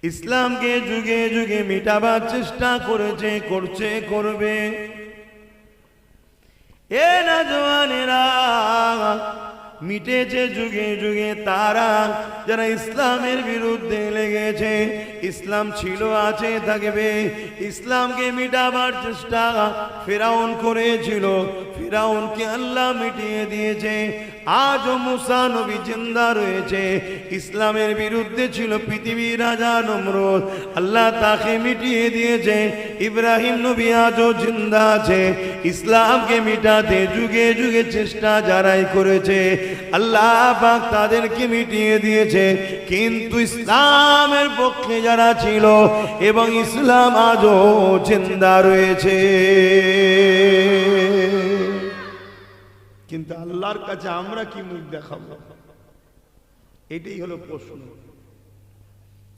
ইসলামকে যুগে যুগে মিটাবার চেষ্টা করেছে, করছে, করবে। এ না জওয়ানেরা, মিটেছে যুগে যুগে তারা যারা ইসলামের বিরুদ্ধে লেগেছে। ইসলাম ছিল, আছে, থাকবে। ইসলামকে মিটাবার চেষ্টা ফিরাউন করেছিল, ফিরাউনকে আল্লাহ মিটিয়ে দিয়েছে। আজও মুসা নবী জিন্দা রয়েছে। ইসলামের বিরুদ্ধে ছিল পৃথিবীর রাজা নমরুদ, আল্লাহ তাকে মিটিয়ে দিয়েছে। ইব্রাহিম নবী আজও জিন্দা আছে। ইসলামকে মিটাতে যুগে যুগে চেষ্টা যারাই করেছে, আল্লাহ পাক তাদেরকে মিটিয়ে দিয়েছে। কিন্তু ইসলামের পক্ষে যারা ছিল এবং ইসলাম আজও জিন্দা রয়েছে। কিন্তু আল্লাহর কাছে আমরা কি মুখ দেখাবো, এটাই হলো প্রশ্ন।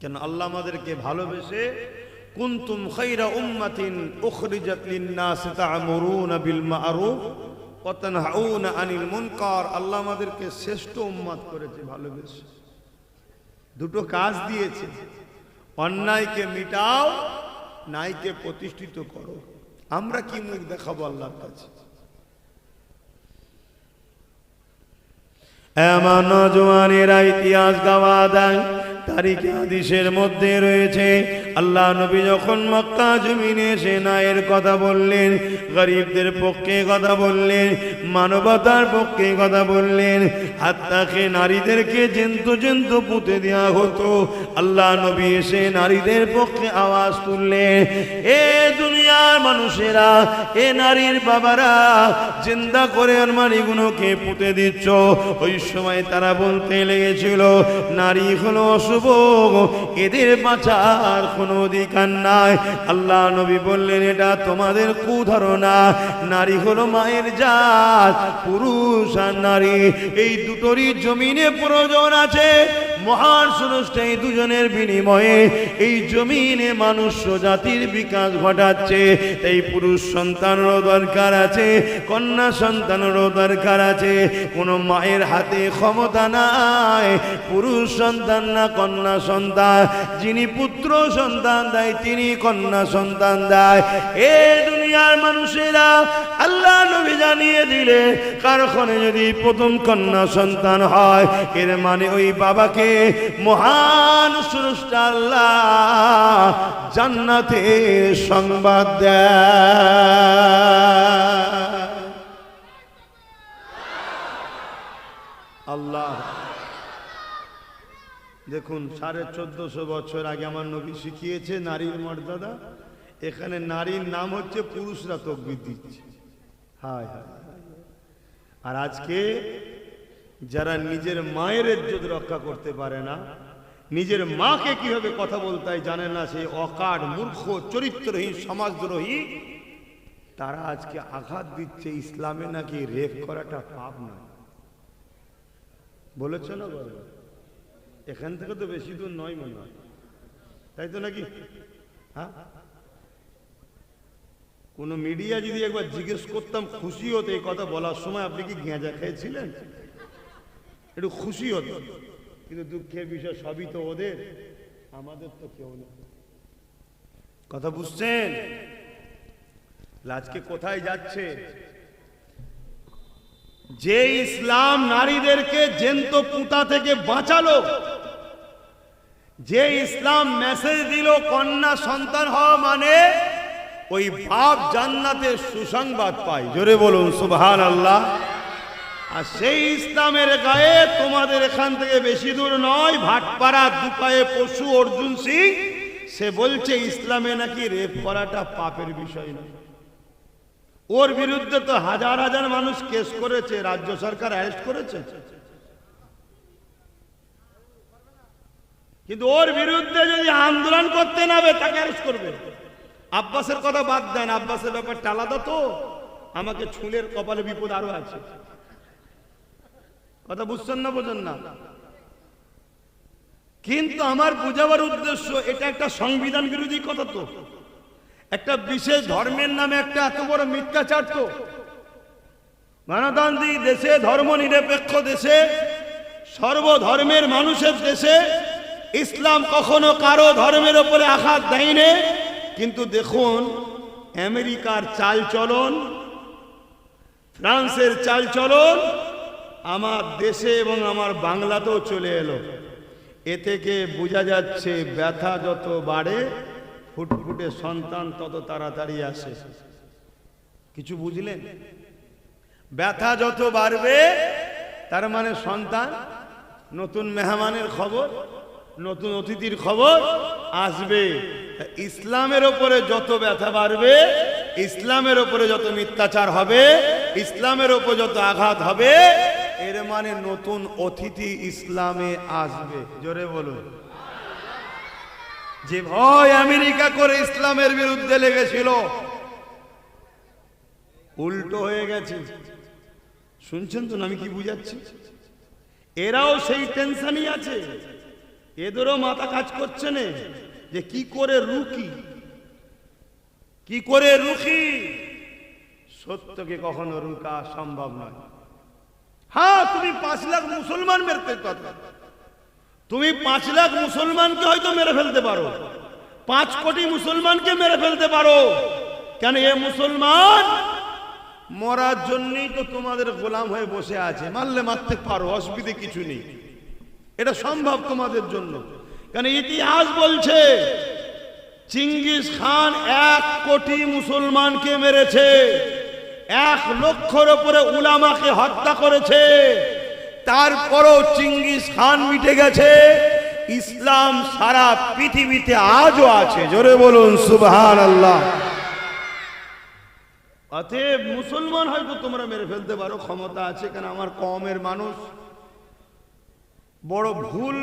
কেন আল্লাহ আমাদেরকে ভালোবেসে কুনতুম খায়রা উম্মাতিন উখরিজাত লিন-নাস তা'মুরুনা বিল মা'রুফ ওয়া তানহাউনা আনিল মুনকার। আল্লাহ আমাদেরকে শ্রেষ্ঠ উম্মত করেছে ভালোবেসে। দুটো কাজ দিয়েছে, অন্যায়কে মিটাও, ন্যায়কে প্রতিষ্ঠিত করো। আমরা কি মুখ দেখাবো আল্লাহর কাছে? এমন নওজওয়ানেরা ইতিহাস গাওয়া দেয়, তারিখে হাদিসের মধ্যে রয়েছে, আল্লাহ নবী যখন মক্কা জমিনে এসে ন্যায়ের কথা বললেন, গরিবদের পক্ষে কথা বললেন, মানবতার পক্ষে কথা বললেন, হাত্তাকে নারীদেরকে জেন্তু পুঁতে দেওয়া হতো, আল্লাহ নবী এসে নারীদের পক্ষে আওয়াজ তুললেন, এ দুনিয়ার মানুষেরা, এ নারীর বাবারা, জিন্দা করে আলমারিগুলোকে পুঁতে দিচ্ছ। ওই সময় তারা বলতে লেগেছিল, নারী হলো অশুভ, এদের বাঁচার কোনো অধিকার নাই। আল্লাহ নবী বললেন, এটা তোমাদের কুধারণা। নারী হলো মায়ের জাত, পুরুষ আর নারী এই দুটোরই জমিনে প্রয়োজন আছে। মহান স্রষ্টা এই দুজনের বিনিময়ে এই জমিনে মানুষ জাতির বিকাশ ঘটাচ্ছে। এই পুরুষ সন্তানেরও দরকার আছে, কন্যা সন্তানেরও দরকার আছে। কোনো মায়ের হাতে ক্ষমতা নাই, পুরুষ সন্তান না কন্যা সন্তান। যিনি পুত্র সন্তান দেয় তিনি কন্যা সন্তান দেয়। এ দুনিয়ার মানুষেরা, আল্লাহ নবী জানিয়ে দিলে, কারখানে যদি প্রথম কন্যা সন্তান হয়, এর মানে ওই বাবাকে মহান স্রষ্টা আল্লাহ জান্নাতে সংবাদ দেয়। আল্লাহ দেখুন, 1450 বছর আগে আমার নবী শিখিয়েছে নারীর মর্যাদা। এখানে নারীর নাম হচ্ছে, পুরুষরা তাকবীর দিচ্ছে। হায় হায়। আর আজকে যারা নিজের মায়ের ইজ্জত রক্ষা করতে পারে না, নিজের মাকে কিভাবে কথা বলতে হয় জানে না, সেই অকাট, মূর্খ, চরিত্রহীন, সমাজদ্রোহী, তারা আজকে আঘাত দিচ্ছে ইসলামে নাকি রেপ করাটা পাপ নয়। বলেছে না বলো? এখান থেকে তো বেশি দূর নয় মনে হয়, তাই তো নাকি? হ্যাঁ, কোন মিডিয়া যদি একবার জিজ্ঞেস করতাম, খুশি হতো এই কথা বলার সময়, আপনি কি গেঁজা খেয়েছিলেন, একটু খুশি হতো। কিন্তু দুঃখের বিষয়, সবই তো ওদের, আমাদের তো কেউ না। কথা বুঝছেন? আজকে কোথায় যাচ্ছে? যে ইসলাম নারীদেরকে জ্যান্ত পুঁতা থেকে বাঁচালো, যে ইসলাম মেসেজ দিল কন্যা সন্তান হওয়া মানে ওই বাপ জান্নাতের সুসংবাদ পায়। জোরে বলুন সুবহানাল্লাহ। আর সেই ইসলামের গায়ে তোমাদের এখান থেকে বেশি দূর নয়, ভাটপাড়া দুপায়ে পশু অর্জুন সিং, সে বলছে ইসলামে নাকি রেপ করাটা পাপের বিষয় নয়। ওর বিরুদ্ধে তো হাজার হাজার মানুষ কেস করেছে, রাজ্য সরকার অ্যারেস্ট করেছে। কিন্তু ওর বিরুদ্ধে যদি আন্দোলন করতে নাবে, তাকে অ্যারেস্ট করবে। আব্বাসের কথা বাদ দেন, আব্বাসের ব্যাপারটা আলাদা তো। আমাকে ছুলের কপালে বিপদ আরো আছে। কথা বুঝছেন না, বোঝেন না? কিন্তু আমার বুঝাবার উদ্দেশ্য, এটা একটা সংবিধান বিরোধী কথা তো। একটা বিশেষ ধর্মের নামে একটা এত বড় মিথ্যাচার তো। গণতান্ত্রিক দেশে, ধর্ম নিরপেক্ষ দেশে, সর্বধর্মের মানুষের দেশে ইসলাম কখনো কারো ধর্মের উপরে আঘাত দেয়নি। কিন্তু দেখুন আমেরিকার চালচলন, ফ্রান্সের চালচলন আমার দেশে এবং আমার বাংলাতেও চলে এলো। এ থেকে বোঝা যাচ্ছে ব্যথা যত বাড়ে ফুটফুটে সন্তান তত তাড়াতাড়ি আসে। কিছু বুঝলেন? ব্যথা যত বাড়বে তার মানে সন্তান, নতুন মেহমানের খবর, নতুন অতিথির খবর আসবে। ইসলামের ওপরে যত ব্যথা বাড়বে, ইসলামের ওপরে যত মিথ্যাচার হবে, ইসলামের ওপর যত আঘাত হবে, এর মানে নতুন অতিথি ইসলামে আসবে। জোরে বলুন। যে ভয় আমেরিকা করে ইসলামের বিরুদ্ধে লেগেছিল উল্টো হয়ে গেছে। শুনছেন তো আমি কি বুঝাচ্ছি? এরাও সেই টেনশনই আছে, এদেরও মাথা কাজ করছে না যে কি করে রুখি, কি করে রুখি। সত্যকে কখনো রুখা সম্ভব নয়। হ্যাঁ, তুমি 5 লাখ মুসলমান মেরতে পারো, তুমি 5 লাখ মুসলমানকে হয়তো মেরে ফেলতে পারো, 5 কোটি মুসলমানকে মেরে ফেলতে পারো। কেন? এ মুসলমান মরার জন্যই তো তোমাদের গোলাম হয়ে বসে আছে। মারলে মারতে পারো, অসুবিধে কিছু নেই, এটা সম্ভব তোমাদের জন্য। কেন? ইতিহাস বলছে চিঙ্গিস খান 1 কোটি মুসলমানকে মেরেছে, 1 লক্ষর উপরে উলামাকে হত্যা করেছে। তারপরও চিঙ্গিস খান মিটে গেছে, ইসলাম সারা পৃথিবীতে আজও আছে। জোরে বলুন সুবহানাল্লাহ। অতএব মুসলমান হয়তো তোমরা মেরে ফেলতে পারো, ক্ষমতা আছে। কেন? আমার কওমের মানুষ বড় ভুল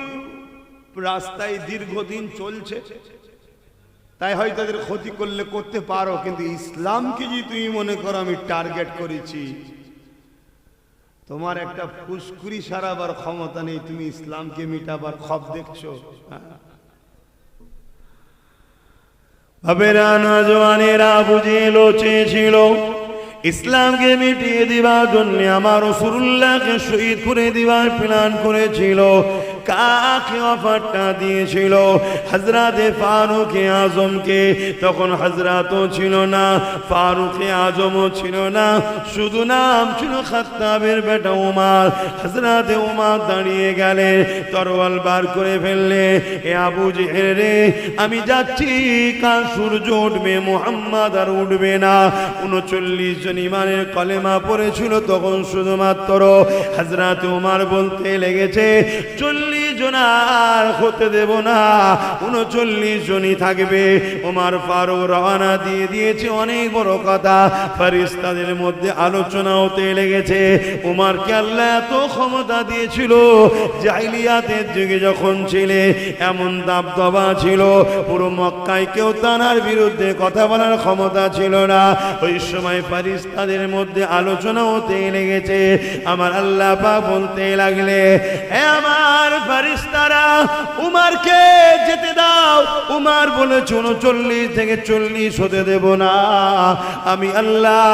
রাস্তায় দীর্ঘদিন চলছে, তাই হয়তো তাদের ক্ষতি করলে করতে পারো। কিন্তু ইসলামকে যদি তুমি মনে করো আমি টার্গেট করেছি, তোমার একটা ফুসকুরি সারাবার ক্ষমতা নেই, তুমি ইসলামকে মিটাবার খব দেখছো। বাবেরা নওজওয়ানেরা বুঝিল চেয়েছিল ইসলামকে মিটিয়ে দিবার জন্য আমার রাসূলুল্লাহকে শহীদ করে দিবার প্ল্যান করেছিল। কাকে অফারটা দিয়েছিল? হযরতে ফারুক আজমকে। তখন হযরতও ছিল না, ফারুক আজমও ছিল না, শুধু নাম ছিল খাত্তাবের বেটা ওমর। হযরতে ওমর দাঁড়িয়ে গেলে, তরোয়াল বার করে ফেললে, এ আবু জেহেল রে, আমি যাচ্ছি, কাল সূর্য উঠবে, মুহাম্মদ আর উঠবে না। 39 জন ইমানের কলেমা পড়েছিল তখন শুধুমাত্র। হযরত ওমর বলতে লেগেছে 40 জন আর হতে দেব না, 39 জনই থাকবে। ওমর ফারুক রওনা দিয়ে দিয়েছে। অনেক বড় কথা, ফেরেশতাদের মধ্যে আলোচনা হতে লেগেছে। ওমরকে আল্লাহ এত ক্ষমতা দিয়েছিল, জাহিলিয়াতের যুগে যখন ছিলে এমন দাবদাবা ছিল, পুরো মক্কায় কেউ তার বিরুদ্ধে কথা বলার ক্ষমতা ছিল না। ওই সময় ফেরেশতাদের মধ্যে আলোচনা হতে লেগেছে। আমার আল্লাহ পাক বলতে লাগলে, হে আমার ফেরেশতারা, উমরকে যেতে দাও। উমর বলে 39 থেকে 40 হতে দেব না। আমি আল্লাহ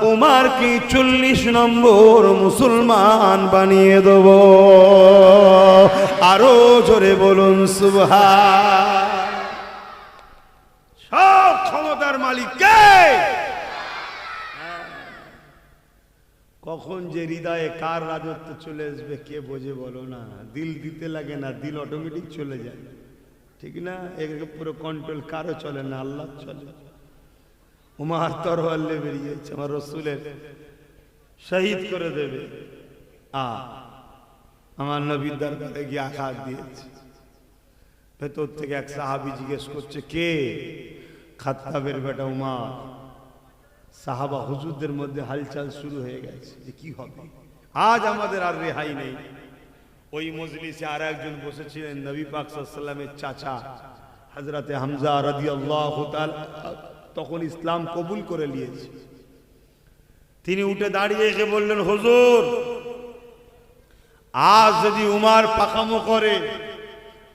উমরকে 40 নম্বর মুসলমান বানিয়ে দেব। আরো জোরে বলুন সুবহান। সব ক্ষমতার মালিক কে? কখন যে হৃদয়ে কার রাজত্ব চলে আসবে কে বোঝে বলো না। দিল দিতে লাগে না, দিল অটোমেটিক চলে যায়, ঠিক না? এর পুরো কন্ট্রোল কারো চলে না, আল্লাহ চলে। উমার তরোয়াল নিয়ে বেরিয়েছে, আমার রাসূলের শহীদ করে দেবে। আমার নবীর দরবারে গিয়ে আঘাত দিয়েছে। ভেতর থেকে এক সাহাবী জিজ্ঞেস করছে, কে? খাত্তাবের বেটা উমার। সাহাবা হুজুরদের মধ্যে হালচাল শুরু হয়ে গেছে যে কি হবে, আজ আমাদের আর রেহাই নেই। ওই মজলিসে আর একজন বসেছিলেন, নবী পাক সাল্লাল্লাহু আলাইহি ওয়াসাল্লামের চাচা হযরতে হামজা রাদিয়াল্লাহু তাআলা, তখন ইসলাম কবুল করে নিয়েছে। তিনি উঠে দাঁড়িয়ে এসে বললেন, হুজুর, আজ যদি উমার পাকামো করে,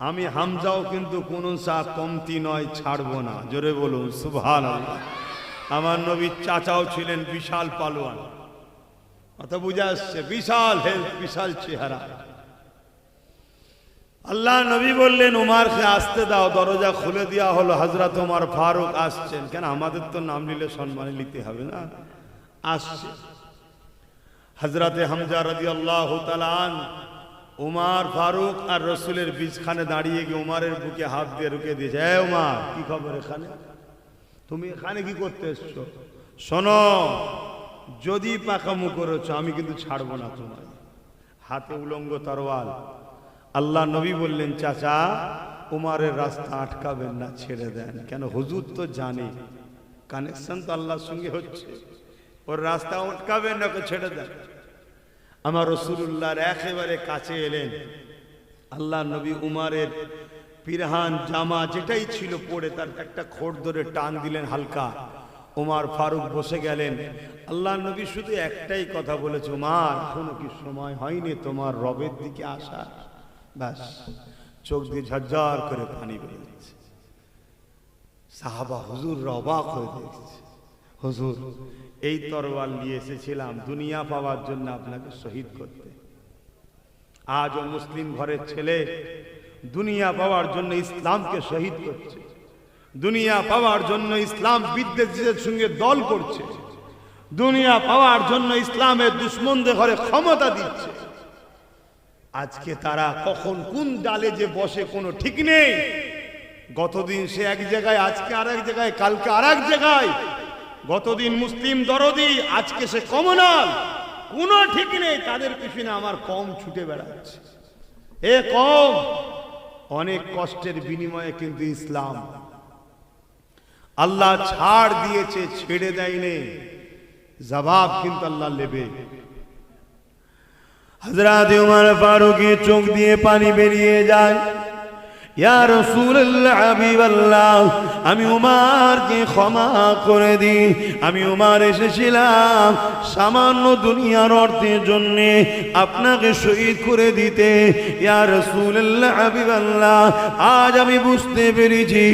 আমি হামজাও কিন্তু কোনো কমতি নয়, ছাড়বো না। জোরে বলুন সুবহানাল্লাহ। আমার নবীর চাচাও ছিলেন বিশাল পালোয়ান, কথা বুঝে আসছে, বিশাল হেলথ, বিশাল চেহারা। আল্লাহ নবী বললেন উমারকে আসতে দাও, দরজা খুলে দেওয়া হলো। হযরত ওমর ফারুক আসছেন, কেন আমাদের তো নাম নিলে সম্মান নিতে হবে না, আসছে। হযরতে হামজা রাদিয়াল্লাহু তাআলা আন উমার ফারুক আর রসুলের বীজখানে দাঁড়িয়ে গিয়ে উমারের বুকে হাত দিয়ে রুকে দিয়েছে। এ উমার, কি খবর এখানে? তুমি এখানে কি করতে এসছো? শোনো, যদি পাকামু করেছো আমি কিন্তু ছাড়বো না তোমায়। হাতে উলঙ্গ তরোয়াল। আল্লাহ নবী বললেন, চাচা উমারের রাস্তা আটকাবেন না, ছেড়ে দেন। কেন? হুজুর তো জানে কানেকশন তো আল্লাহর সঙ্গে হচ্ছে, ওর রাস্তা আটকাবেন না, ওকে ছেড়ে দেন। আমার রাসূলুল্লাহর একেবারে কাছে এলেন। আল্লাহ নবী উমারের পিরহান জামা যেটাই ছিল পরে তার একটা খোঁট ধরে টান দিলেন হালকা। উমার ফারুক বসে গেলেন। আল্লাহ নবী শুধু একটাই কথা বলেছে, উমার এখনো কি সময় হয়নি তোমার রবের দিকে আসা? ব্যাস, চোখ দিয়ে ঝরঝর করে পানি বেরিয়ে যাচ্ছে। সাহাবা হুজুর অবাক হয়ে দেখছে, হুজুর এই তরোয়াল নিয়ে এসেছিলাম দুনিয়া পাওয়ার জন্য আপনাকে শহীদ করতে। আজও মুসলিম ঘরের ছেলে দুনিয়া পাওয়ার জন্য ইসলামকে শহীদ করছে, দুনিয়া পাওয়ার জন্য ইসলাম বিদ্বেষীদের সঙ্গে দল করছে, দুনিয়া পাওয়ার জন্য ইসলামের দুশ্মনদের ঘরে ক্ষমতা দিচ্ছে। আজকে তারা কখন কোন ডালে যে বসে কোনো ঠিক নেই। গতদিন সে এক জায়গায়, আজকে আর এক জায়গায়, কালকে আর এক জায়গায়। গতদিন মুসলিম দরদি, আজকে সে কমনাল, কোনো ঠিক নেই। তাদের পিছনে আমার কম ছুটে বেড়াচ্ছে। এ কম অনেক কষ্টের বিনিময়ে কিন্তু ইসলাম আল্লাহ ছাড় দিয়েছে, ছেড়ে দেয়নি। জবাব কিন্তু আল্লাহ নেবে। হযরত উমর ফারুকের চোখ দিয়ে পানি বেরিয়ে যায়। ইয়া রাসূলুল্লাহ, হাবিবাল্লাহ, আমি উমারকে ক্ষমা করে দিই। আমি উমার এসেছিলাম সামান্য দুনিয়ার অর্থের জন্য আপনাকে শহীদ করে দিতে। ইয়া রাসূলুল্লাহ, হাবিবাল্লাহ, আজ আমি বুঝতে পেরেছি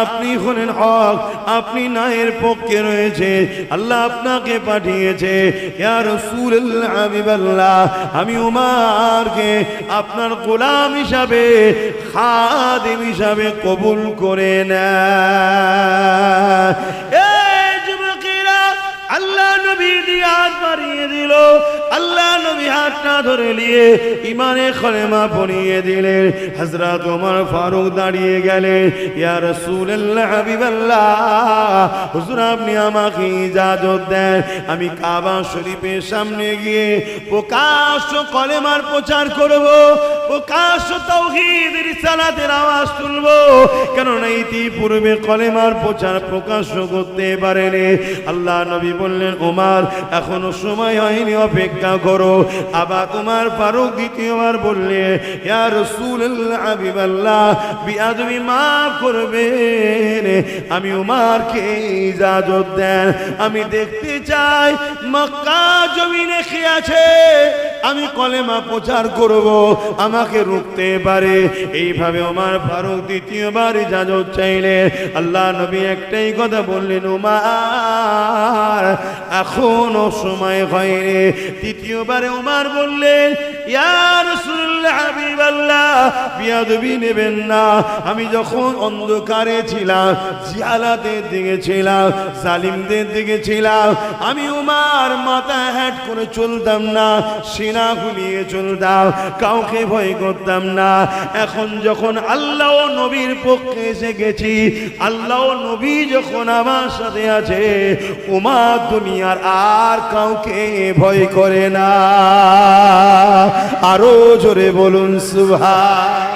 আপনি হলেন হক, আপনি ন্যায়ের পক্ষে রয়েছে, আল্লাহ আপনাকে পাঠিয়েছে। ইয়া রাসূলুল্লাহ, হাবিবাল্লাহ, আমি উমারকে আপনার গোলাম হিসাবে, খাদিম হিসাবে কবুল করে না। এই যুবকেরা, আল্লাহ নবী দিয়ে হাত বাড়িয়ে দিল। আল্লাহ নবী হাতটা ধরে নিয়ে ইমানে কলেমা পড়িয়ে দিলেন। হযরত ওমর ফারুক দাঁড়িয়ে গেলেন। ইয়া রাসূলুল্লাহ, হাবিবাল্লাহ, হুজুর আপনি আমাকে ইজাজত দেন, আমি কাবা শরীফের সামনে গিয়ে প্রকাশ্য কলেমার প্রচার করব, প্রকাশ্য তাওহীদ রিসালাতের আওয়াজ তুলব। কেননা ইতিপূর্বে কলেমার প্রচার প্রকাশ্য করতে পারেনি। আল্লাহ নবী বললেন, ওমর এখনো সময় হয়নি, অপেক্ষা করো। আবার উমর ফারুক দ্বিতীয়বার বললে, ইয়া রাসূলুল্লাহ, হাবিবাল্লাহ, বিআদবি মাফ করবেন, আমি উমরকে ইজাজত দেন, আমি দেখতে চাই মক্কা জমিনে কি আছে, আমি কলেমা প্রচার করব, আমাকে রুখতে পারে। এইভাবে ওমর ফারুক দ্বিতীয়বার ইজাজত চাইলেন। আল্লাহ নবী একটাই কথা বললেন, উমর এখনো সময় হয়নি। তৃতীয়বারে ওমর বললেন, ইয়া রাসূলুল্লাহ, হাবিবাল্লাহ, বিয়াদবি নেবেন না, আমি যখন অন্ধকারে ছিলাম, জিহালাতের দিকে ছিলাম, জালিমদের দিকে ছিলাম, আমি উমর মাথা হ্যাট করে চলতাম না, সিনা খুলিয়ে চলতাম, কাউকে ভয় করতাম না। এখন যখন আল্লাহ ও নবীর পক্ষে এসে গেছি, আল্লাহ ও নবী যখন আমার সাথে আছে, উমর দুনিয়ার আর কাউকে ভয় করে না। আরো জোরে বলুন সুবহান।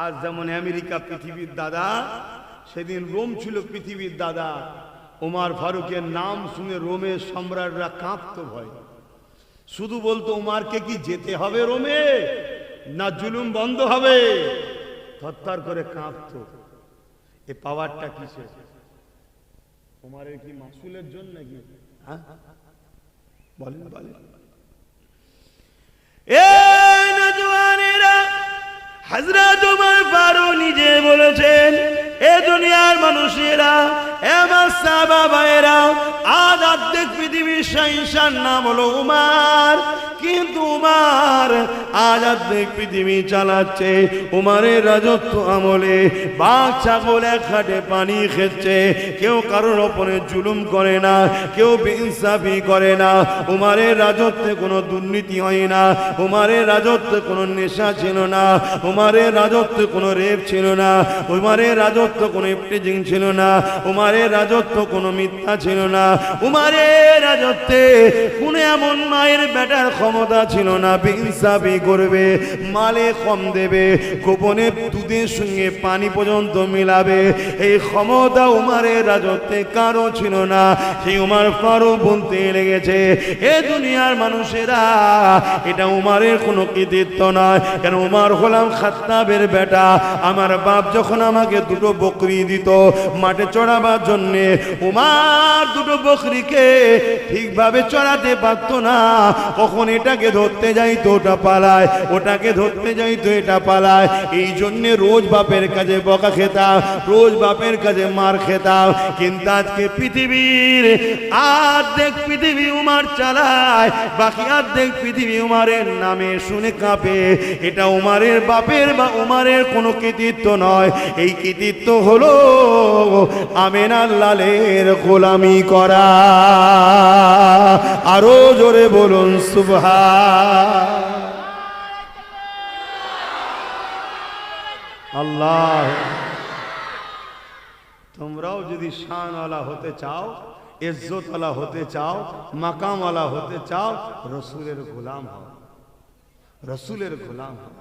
আজ যেমন আমেরিকা পৃথিবীর দাদা, সেদিন রোম ছিল পৃথিবীর দাদা। ওমর ফারুকের নাম শুনে রোমের সম্রাটরা কাঁপতো ভয়। শুধু বলতো, উমারকে কি যেতে হবে রোমে, না জুলুম বন্ধ হবে? থরথর করে কাঁপতো। এ পাওয়ারটা কিসের? উমারের কি মাসুলের জন্য নাকি? হ্যাঁ বলেন বলেন। এই নওজওয়ানেরা, হযরত ওমর ফারুক নিজে বলেছেন, এ দুনিয়ার মানুষেরা, আমার সাহাবা ভাইয়েরা, আজ অর্ধেক পৃথিবীর শাহিনশার নাম হলো উমর, কিন্তু উমার আজ অর্ধেক পৃথিবী চালাচ্ছে। উমারের রাজত্ব আমলে বাঘ ছাগল এক হাটে পানি খেচ্ছে, কেউ কারোর ওপরে জুলুম করে না, কেউ বেইনসাফি করে না। উমারের রাজত্বে কোনো দুর্নীতি হয় না, উমারের রাজত্বে কোনো নেশা ছিল না, উমারের রাজত্বে কোনো রেপ ছিল না, উমারের রাজত্ব কোনো ইফটিজিং ছিল না, উমারের রাজত্ব কোনো মিথ্যা ছিল না, উমারের রাজত্বে কোনো এমন মায়ের বেটার ক্ষমতা ছিল না বেইনসাফি করবে, মালে কম দেবে, গোপনে দুধের সঙ্গে পানি পর্যন্ত মিলাবে, এই ক্ষমতা উমারের রাজত্বে কারো ছিল না। সেই উমার ফারুক বলতে লেগেছে, এ দুনিয়ার মানুষেরা এটা উমারের কোনো কৃতিত্ব নয়, কেন উমার হলাম খাত্তাবের বেটা। আমার বাপ যখন আমাকে দুটো বকরি দিত মাঠে চড়াবার জন্যে, উমার দুটো বকরিকে ঠিকভাবে চড়াতে পারত না, কখন এটাকে ধরতে যাইতো ওটা পালায়, ওটাকে ধরতে যাইতো এটা পালায়। এই জন্যে রোজ বাপের কাছে বকা খেতাম, রোজ বাপের কাছে মার খেতাম। কিন্তু আজকে পৃথিবীর অর্ধেক পৃথিবী উমার চালায়, বাকি অর্ধেক পৃথিবী উমারের নামে শুনে কাঁপে। এটা উমারের বাপের বা উমারের কোনো কৃতিত্ব নয়, এই কৃতিত্ব হলো আমেনার লালের গোলামি করা। আরো জোরে বলুন সুবহান আল্লাহ। তোমরাও যদি শানওয়ালা হতে চাও, ইজ্জতওয়ালা হতে চাও, মাকামওয়ালা হতে চাও, রসুলের গোলাম হও, রসুলের গোলাম হও,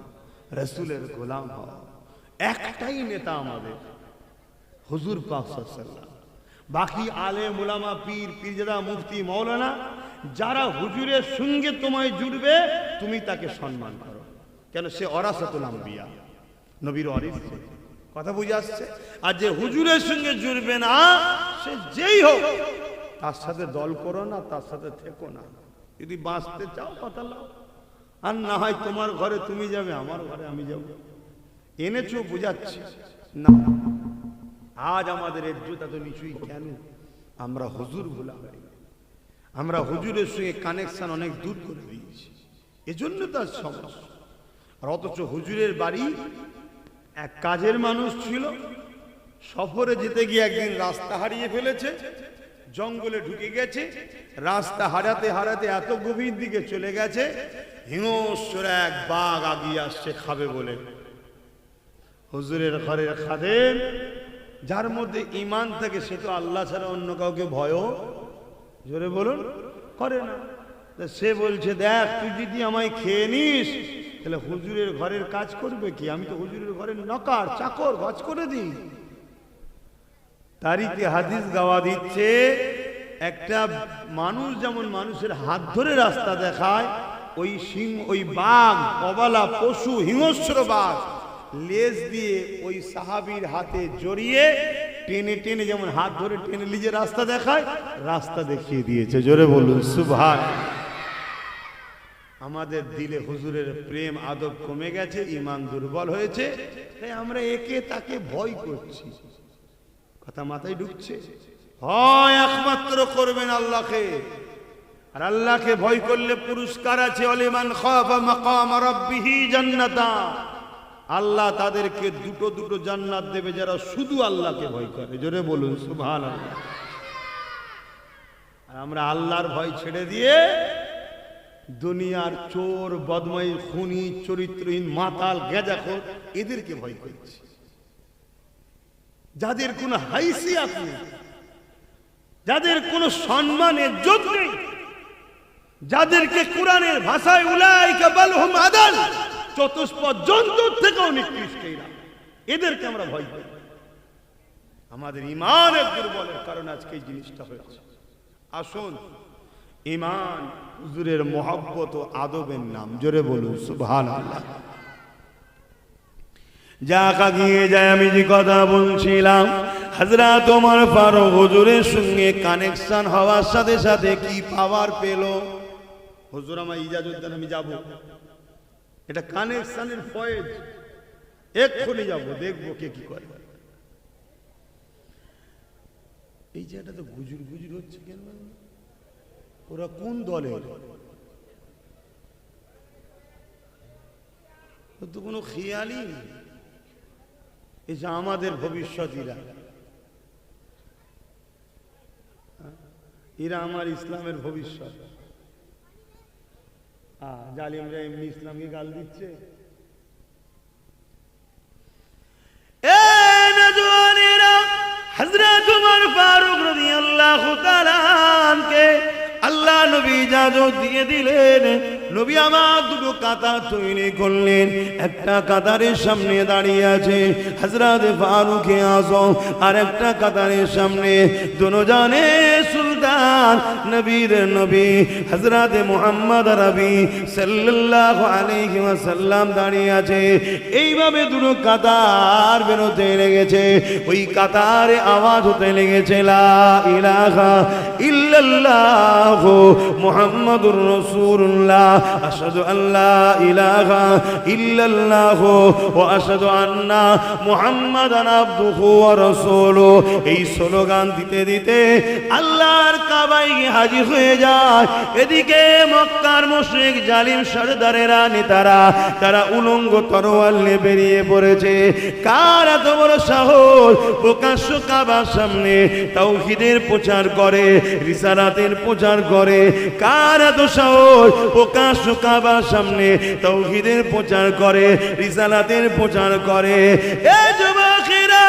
রসুলের গোলাম হও। একটাই নেতা আমাদের, হুজুর পাক সাল্লাল্লাহু আলাইহি ওয়াসাল্লাম। বাকি আলেম উলামা পীর পীরজাদা মুফতি মাওলানা যারা হুজুরের সঙ্গে তোমায় জুড়বে তুমি তাকে সম্মান করো, কেন সে ওরাসাতুল আম্বিয়া, নবীর ওয়ারিস। কথা বুঝে আসছে? আর যে হুজুরের সঙ্গে জুড়বে না সে যেই হোক তার সাথে দল করো না, তার সাথে থেকো না। যদি বাঁচতে চাও কথা লাও, আর না হয় তোমার ঘরে তুমি যাবে, আমার ঘরে আমি যাব। এনেছো বুঝাচ্ছি না। আজ আমাদের ইজ্জত এত নিচুই কেন? আমরা হুজুর ভুলা হয়ে, আমরা হুজুরের সঙ্গে কানেকশন অনেক দূর করে দিয়েছি, এজন্য তার সমস্যা। আর অথচ হুজুরের বাড়ি এক কাজের মানুষ ছিল, সফরে যেতে গিয়ে একদিন রাস্তা হারিয়ে ফেলেছে, জঙ্গলে ঢুকে গেছে, রাস্তা হারাতে হারাতে এত গভীর দিকে চলে গেছে, হিংস্র এক বাঘ আগিয়ে আসছে খাবে বলে। হুজুরের ঘরের খাদেম যার মধ্যে ঈমান থাকে সে তো আল্লাহ ছাড়া অন্য কাউকে ভয়ও, জোরে বলুন, করে না। সে বলছে, দেখ তুই যদি আমায় খেয়ে নিস তাহলে হুজুরের ঘরের কাজ করবে কি? আমি তো হুজুরের ঘরের নকার চাকর, কাজ করে দিই। তারিখে হাদিস গাওয়া দিচ্ছে, একটা মানুষ যেমন মানুষের হাত ধরে রাস্তা দেখায়, ওই সিংহ, ওই বাঘ, অবলা পশু, হিংস্র বাঘ লেজ দিয়ে ওই সাহাবীর হাতে জড়িয়ে টেনে টেনে যেমন হাত ধরে টেনে নিজে রাস্তা দেখায়, রাস্তা দেখিয়ে দিয়েছে। জোরে বলুন সুবহান। আমাদের দিলে হুজুরের প্রেম আদব কমে গেছে, ঈমান দুর্বল হয়েছে, তাই আমরা একে তাকে ভয় করছি। কথা মাথায় ঢুকছে? হয় একমাত্র করবেন আল্লাহকে, আর আল্লাহকে ভয় করলে পুরস্কার আছে, ওয়ালিমান খাফা মাকাম রাব্বিহি জান্নাতান। আল্লাহ তাদেরকে দুটো দুটো জান্নাত দেবে যারা শুধু আল্লাহকে ভয় করে। জোরে বলুন সুবহানাল্লাহ। আর আমরা আল্লাহর ভয় ছেড়ে দিয়ে দুনিয়ার চোর, বদমাই, খুনি, চরিত্রহীন, মাতাল, গেজাখোর এদেরকে ভয় করছি, যাদের কোনো হাইসিয়াত নেই, যাদের কোনো সম্মানের যোগ নেই, যাদেরকে কোরআনের ভাষায় উলাইকা বালহুম আদাল, চতুষ্পদ জন্তুর থেকেও নিকৃষ্ট এরা, এদেরকে আমরা ভয় করি। আমাদের ঈমানের দুর্বলের কারণে আজকে এই জিনিসটা হয়েছে। আসুন, ঈমান হুজুরের মহব্বত ও আদবের নাম। জোরে বলুন সুবহানাল্লাহ। যাক আগিয়ে যায়, আমি যে কথা বলছিলাম, হযরত ওমর ফারুক হুজুরের সঙ্গে কানেকশন হওয়ার সাথে সাথে কি পাওয়ার পেল? হুজুর আমার ইজাজত দেন, আমি যাব। এটা কানেকশনের ফয়েজ, এক্ষুনি যাব, দেখবো কে কি করে। এই যে এটা তো গুজুর গুজুর হচ্ছে কেন? ওরা কোন দলের? তো কোনো খেয়ালই নেই। এই যে আমাদের ভবিষ্যৎ এরা আমার ইসলামের ভবিষ্যৎ। জালিমরা এমনি ইসলামকে গাল দিচ্ছে। হযরত ওমর ফারুক রাদিয়াল্লাহু তাআলা আনকে আল্লাহ নবী ইজাজত দিয়ে দিলেন। নবী আমার দুটো কাতার তৈরি করলেন, একটা কাতারের সামনে দাঁড়িয়ে আছে হযরত ফারুক আযম, আর একটা কাতারের সামনে দুজানে সুলতান নবীর নবী হযরত মুহাম্মদ আরবি সাল্লাল্লাহু আলাইহি ওয়াসাল্লাম দাঁড়িয়ে আছে। এইভাবে দুটো কাতার বেরোতে লেগেছে। ওই কাতারে আওয়াজ হতে লেগেছে লা ইলাহা ইল্লাল্লাহ মুহাম্মাদুর রাসূলুল্লাহ, আশহাদু আল্লা ইলাহা ইল্লাল্লাহ ওয়া আশহাদু আন্না মুহাম্মাদান আবদুহু ওয়া রাসূলুহু। এই স্লোগান দিতে দিতে আল্লাহর কাবায় গিয়ে হাজির হয়ে যায়। এদিকে মক্কার মুশরিক জালিম সরদারেরা নেতারা তারা উলঙ্গ তরোয়াল নিয়ে বেরিয়ে পড়েছে। কার এত বড় সাহস প্রকাশ্য কাবার সামনে তাওহীদের প্রচার করে, রিসালাতের প্রচার করে? কার এত সাহস প্রকাশ্য কাবার সামনে তাওহীদের প্রচার করে, রিসালাতের প্রচার করে? এ যুবকেরা,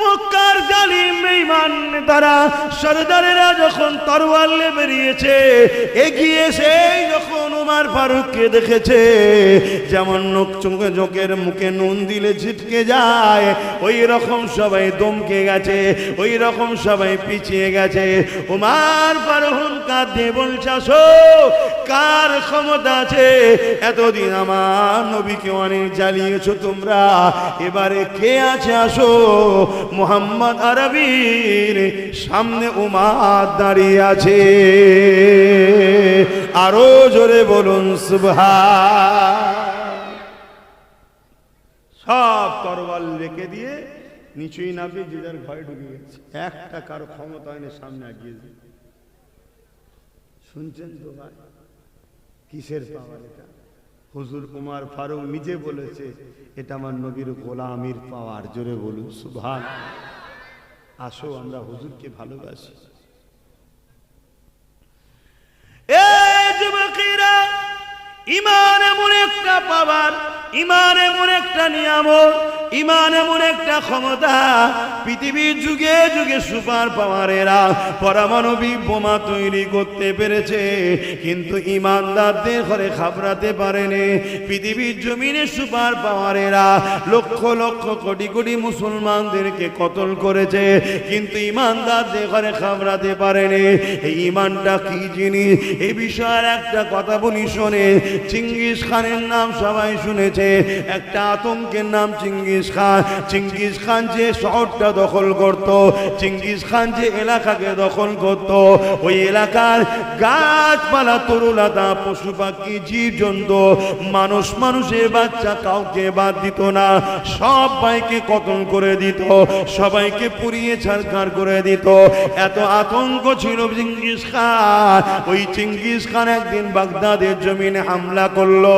মক্কার জালিম বেঈমান তারা সরদারেরা যখন তরোয়াল নিয়ে বেরিয়েছে, এগিয়ে এসে যখন ওমর ফারুককে দেখেছে, যেমন চোখের মুখে নুন দিলে ছিটকে যায়, ওই রকম সবাই দমকে গেছে, ওই রকম সবাই পিছিয়ে গেছে। ওমর ফারুক কাঁদে বলছে, আসো, কার ক্ষমতা আছে? এতদিন আমার নবীকে অনেক জ্বালিয়েছো তোমরা, এবারে কে আছে? আসো। মুহাম্মদ আরবির সামনে উমার দাঁড়িয়ে আছে। আরো জোরে বলুন সুবহান। সব তরোয়াল রেখে দিয়ে নিচুই নামে যে যার ভয় ঢুকে গেছে। একটা কারো ক্ষমতা হয়নি সামনে আগিয়েছে। শুনছেন তো ভাই, কিসের পাওয়ার এটা? হুজুর উমর ফারুক নিজে বলেছে, এটা আমার নবীর গোলামির পাওয়ার। জোরে বলুন সুবহান। আসো, আমরা হুজুরকে ভালোবাসি। এই যুবকেরা, ঈমান এমন একটা পাওয়ার, ঈমান এমন একটা নিয়ামত, ঈমান এমন একটা ক্ষমতা, পৃথিবীর যুগে যুগে সুপার পাওয়ারেরা পারমাণবিক বোমা তৈরি করতে পেরেছে, কিন্তু ঈমানদারদের ঘরে খাবরাতে পারেনি। পৃথিবীর জমিনে সুপার পাওয়ারেরা লক্ষ লক্ষ কোটি কোটি মুসলমানদেরকে কতল করেছে, কিন্তু ঈমানদারদের ঘরে খাবরাতে পারেনি। এই ঈমানটা কি জিনিস, এই বিষয়ের একটা কথা বলি শোনে। চিঙ্গিস খানের নাম সবাই শুনেছে, একটা আতঙ্কের নাম চিঙ্গিস খান। চিঙ্গিস খান যে শহরটা দখল করত, চিঙ্গিস খান যে এলাকাকে দখল করত, ওই এলাকার গাছপালা, তরুলতা, পশু পাখি, জীব জন্তু, মানুষের বাচ্চা কাউকে বাদ দিত না, সবাইকে কতল করে দিত, সবাইকে পুড়িয়ে ছারখার করে দিত। এত আতঙ্ক ছিল চিঙ্গিস খান। ওই চিঙ্গিস খান একদিন বাগদাদের জমিনে হামলা করলো।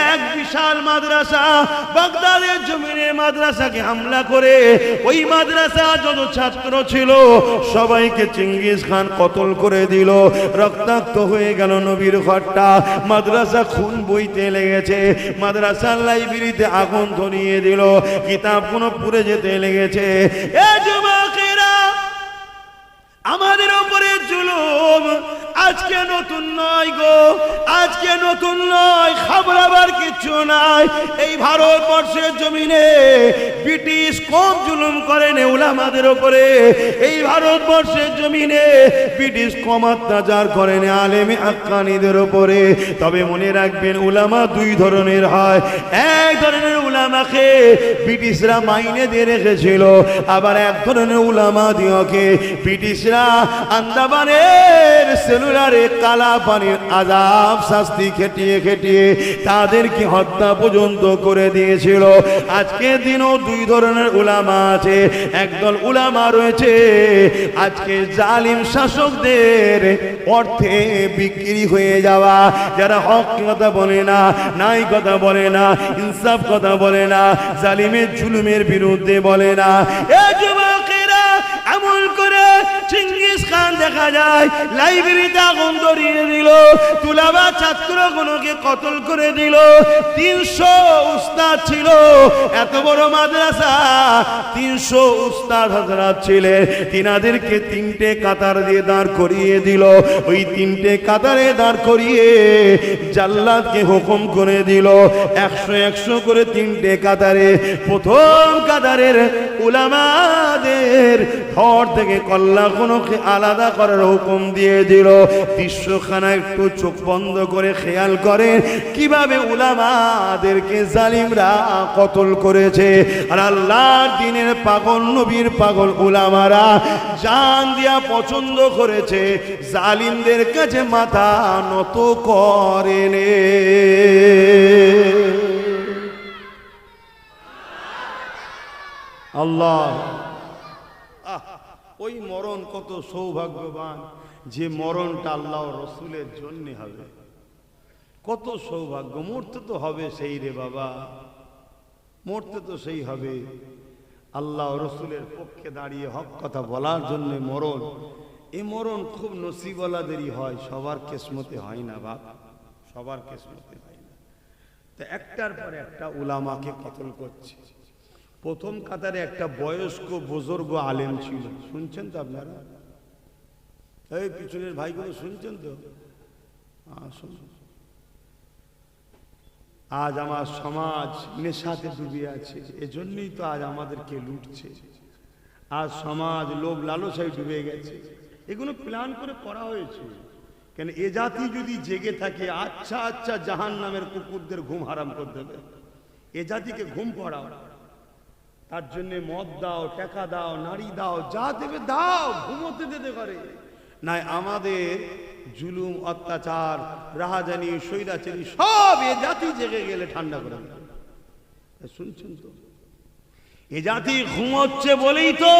এক বিশাল মাদ্রাসা, বাগদাদের জমিনে মাদ্রাসাকে হামলা করে ওই মাদ্রাসা যত ছাত্র ছিল সবাইকে চিঙ্গিস খান কতল করে দিল। রক্তাক্ত হয়ে গেল নবীর ঘরটা। মাদ্রাসা খুন বইতে লেগেছে, মাদ্রাসার লাইব্রেরিতে আগুন ধরিয়ে দিল, কিতাবগুলো পুড়ে যেতে লেগেছে। এ যুবকেরা, আমাদের উপরে জুলুম আজকে নতুন নয় গো, আজকে নতুন নয়, খাবরাবার কিছু নাই। এই ভারতবর্ষের জমিনে ব্রিটিশ কম জুলুম করেন উলামাদের উপরে। এই ভারতবর্ষের জমিনে ব্রিটিশ কম অত্যাচার করেন আলেমে হাক্কানীদের উপরে। তবে মনে রাখবেন, উলামা দুই ধরনের হয়। এক ধরনের উলামাকে ব্রিটিশরা মাইনে দিয়ে রেখেছিল, আবার এক ধরনের উলামা দিওকে ব্রিটিশরা আন্দামানের সেলুলারে কালা পানির আযাব শাস্তি খেটিয়ে খেটিয়ে তাদেরকে হত্যা পর্যন্ত করে দিয়েছিল। আজকে দিনও দুই ধরনের উলামা আছে। একদল উলামা রয়েছে আজকে জালিম শাসকদের অর্থে বিক্রি হয়ে যাওয়া, যারা হক কথা বলে না, নাই কথা বলে না, ইনসাফ কথা বলে না, জালিমের জুলুমের বিরুদ্ধে বলে না। এ যুবকেরা, আমল করে চিঙ্গিস খান দেখা যায় লাইব্রেরিতে আগুন ধরিয়ে দিল, তুলাবা ছাত্রগুলোকে কতল করে দিল। 300 উস্তাদ ছিল, এত বড় মাদ্রাসা, 300 উস্তাদ হযরত ছিলেন, তিনাদেরকে 3টে কাতার দিয়ে দাঁড় করিয়ে দিল। ওই 3টে কাতারে দাঁড় করিয়ে জাল্লাদকে হুকুম করে দিল 100 করে 3টে কাতারে। প্রথম কাতারের উলামাদের ধর থেকে কল্লাগুলোকে আলাদা করার হুকুম দিয়ে দিল। দৃশ্যখানা একটু চোখ বন্ধ করে খেয়াল করেন কিভাবে উলামাদেরকে জালিমরা কতল করেছে। আর আল্লাহর দ্বীনের পাগল, নবীর পাগল উলামারা জান দিয়া পছন্দ করেছে, জালিমদের কাছে মাথা নত করেনে। আল্লাহ, ওই মরণ কত সৌভাগ্যবান যে মরণটা আল্লাহ রসুলের জন্য হবে। কত সৌভাগ্য, মরতে তো হবে সেই রে বাবা, মরতে তো সেই হবে। আল্লাহ রসুলের পক্ষে দাঁড়িয়ে হক কথা বলার জন্য মরণ, এই মরণ খুব নসিবওয়ালাদেরই হয়, সবার কিসমতে হয় না বাপ, সবার কিসমতে হয় না। তো একটার পর একটা উলামাকে কতল করছে। প্রথম কাতারে একটা বয়স্ক বুজুর্গ আলেম ছিল, শুনছেন তো আপনারা? এই পিছনের ভাইগুলো শুনছেন তো? আজ আমার সমাজ নেশাতে ডুবে আছে, এজন্যই তো আজ আমাদেরকে লুটছে। আজ সমাজ লোভ লালসায় ডুবে গেছে, এগুলো প্ল্যান করে করা হয়েছে। কেন এ জাতি যদি জেগে থাকে, আচ্ছা আচ্ছা জাহান্নামের কুকুরদের ঘুম হারাম করে দেবে। এ জাতিকে ঘুম পড়াও, তার জন্য মদ দাও, টাকা দাও, নারী দাও, যা দেবে দাও, ঘুমোতে দিতে পারে নাই। আমাদের জুলুম, অত্যাচার, রাহাজানি, স্বৈরাচারী সব এ জাতি জেগে গেলে ঠান্ডা করে দেবে। শুনছেন তো? এ জাতি ঘুমোচ্ছে বলেই তো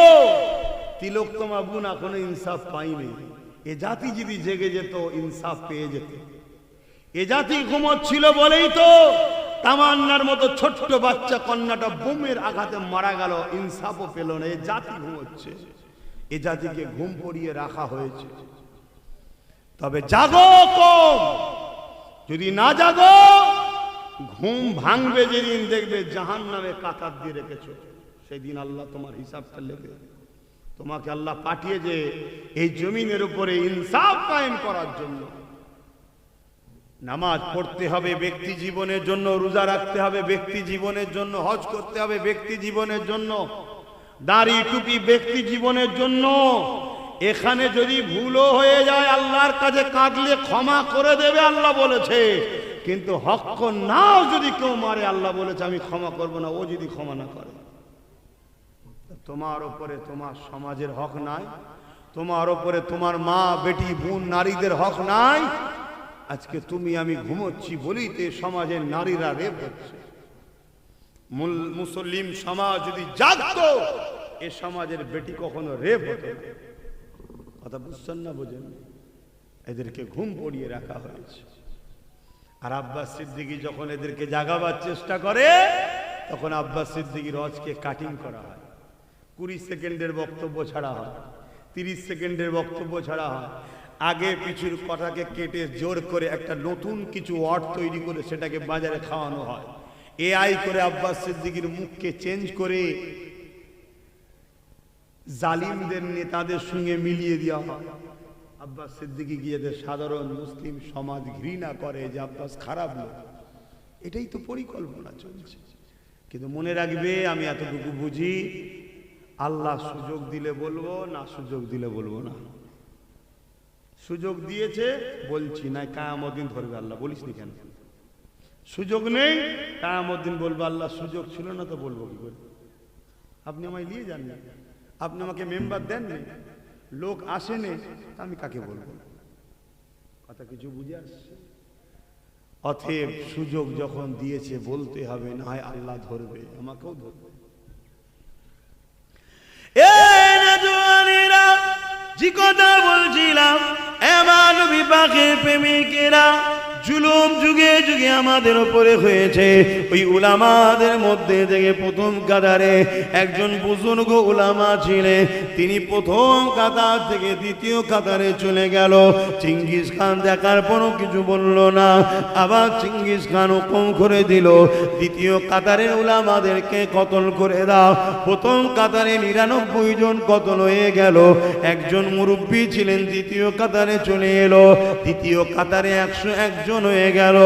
তিলোত্তমা বোন এখনো ইনসাফ পাইনি। এ জাতি যদি জেগে যেত ইনসাফ পেয়ে যেত। এ জাতি ঘুমোচ্ছিল বলেই তো তামান্নার মতো ছোট্ট বাচ্চা কন্যাটা বোমের আঘাতে মারা গেল, ইনসাফও পেল না। এ জাতি ঘুমোচ্ছে, এ জাতিকে ঘুম পড়িয়ে রাখা হয়েছে। তবে জাগো কম, যদি না জাগো ঘুম ভাঙবে যেদিন দেখবে জাহান্নামে কাতার দিয়ে রেখেছো, সেদিন আল্লাহ তোমার হিসাবটা নেবে। তোমাকে আল্লাহ পাঠিয়েছে এই জমিনের উপরে ইনসাফ কায়েম করার জন্য। নামাজ পড়তে হবে ব্যক্তি জীবনের জন্য, রোজা রাখতে হবে ব্যক্তি জীবনের জন্য, হজ করতে হবে ব্যক্তি জীবনের জন্য, দাড়ি টুপি ব্যক্তি জীবনের জন্য। এখানে যদি ভুলও হয়ে যায় আল্লাহর কাছে কাঁদলে ক্ষমা করে দেবে আল্লাহ বলেছে। কিন্তু হক নাও যদি কেউ মারে আল্লাহ বলেছে আমি ক্ষমা করব না, ও যদি ক্ষমা না করে। তোমার উপরে তোমার সমাজের হক নাই, তোমার উপরে তোমার মা, বেটি, বোন, নারীদের হক নাই। আজকে তুমি আমি ঘুমোচ্ছি বলেই তো সমাজের নারীরা রেপ হচ্ছে। মুসলিম সমাজ যদি জাগতো এ সমাজের বেটি কখনো রেপ হতো না। কথা বুঝছেন না? বোঝেন? এদেরকে ঘুম পড়িয়ে রাখা হয়েছে। আর আব্বাস সিদ্দিকী যখন এদেরকে জাগাবার চেষ্টা করে তখন আব্বাস সিদ্দিকীর রজকে কাটিং করা হয়। 20 সেকেন্ডের বক্তব্য ছাড়া হয়, 30 সেকেন্ডের বক্তব্য ছাড়া হয়। আগে পিছুর কথাকে কেটে জোর করে একটা নতুন কিছু ওয়ার্ড তৈরি করে সেটাকে বাজারে খাওয়ানো হয়। এআই করে আব্বাস সিদ্দিকীর মুখকে চেঞ্জ করে জালিমদের নেতাদের সঙ্গে মিলিয়ে দেওয়া হয়। আব্বাস সিদ্দিকী গিয়ে সাধারণ মুসলিম সমাজ ঘৃণা করে যে আব্বাস খারাপ লোক। এটাই তো পরিকল্পনা চলছে। কিন্তু মনে রাখবে, আমি এতটুকু বুঝি, আল্লাহ সুযোগ দিলে বলবো, না সুযোগ দিলে বলবো না। সুযোগ দিয়েছে বলছি, না কিয়ামত দিন ধরবে আল্লাহ। বলিস নি কেন? সুযোগ নেই, কিয়ামত দিন বলবো আল্লাহ সুযোগ ছিল না তো বলবো কি করে? আপনি আমায় নিয়ে যান না, আপনি আমাকে মেম্বার দেন না, লোক আসেনি, আমি কাকে বলবো? কথা কিছু বুঝে আসছে? অতএব সুযোগ যখন দিয়েছে বলতে হবে, না হয় আল্লাহ ধরবে, আমাকেও ধরবে। যে কথা বলছিলাম, এমন বিপাকের প্রেমিকেরা জুলুম যুগে যুগে আমাদের উপরে হয়েছে। ওই উলামাদের মধ্যে থেকে প্রথম কাতারে একজন বুজুর্গ উলামা ছিলেন, তিনি প্রথম কাতার থেকে দ্বিতীয় কাতারে চলে গেল। চিঙ্গিস খান দেখার পরও কিছু বলল না। আবার চিঙ্গিস খান হুকুম করে দিল, দ্বিতীয় কাতারের উলামাদেরকে কতল করে দাও। প্রথম কাতারে 99 জন কতল হয়ে গেল। একজন মুরব্বী ছিলেন, দ্বিতীয় কাতারে চলে এলো। দ্বিতীয় কাতারে 101 জন হয়ে গেল।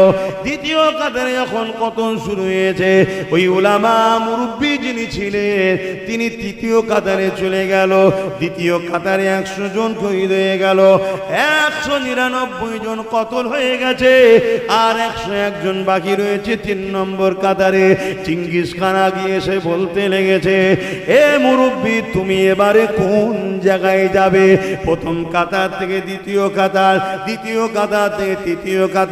দ্বিতীয় কাতারে যখন কতল শুরু হয়েছে, ওই উলামা মুরব্বী যিনি ছিলেন তিনি তৃতীয় কাতারে চলে গেল। দ্বিতীয় কাতারে 100 জন শহীদ হয়ে গেল। 199 জন কতল হয়ে গেছে, আর 101 জন বাকি রয়েছে 3 নম্বর কাতারে। চিঙ্গিস খান আগিয়ে এসে বলতে লেগেছে, এ মুরব্বী, তুমি এবারে কোন জায়গায় যাবে? প্রথম কাতার থেকে দ্বিতীয় কাতার, দ্বিতীয় কাতার থেকে তৃতীয় কাতার,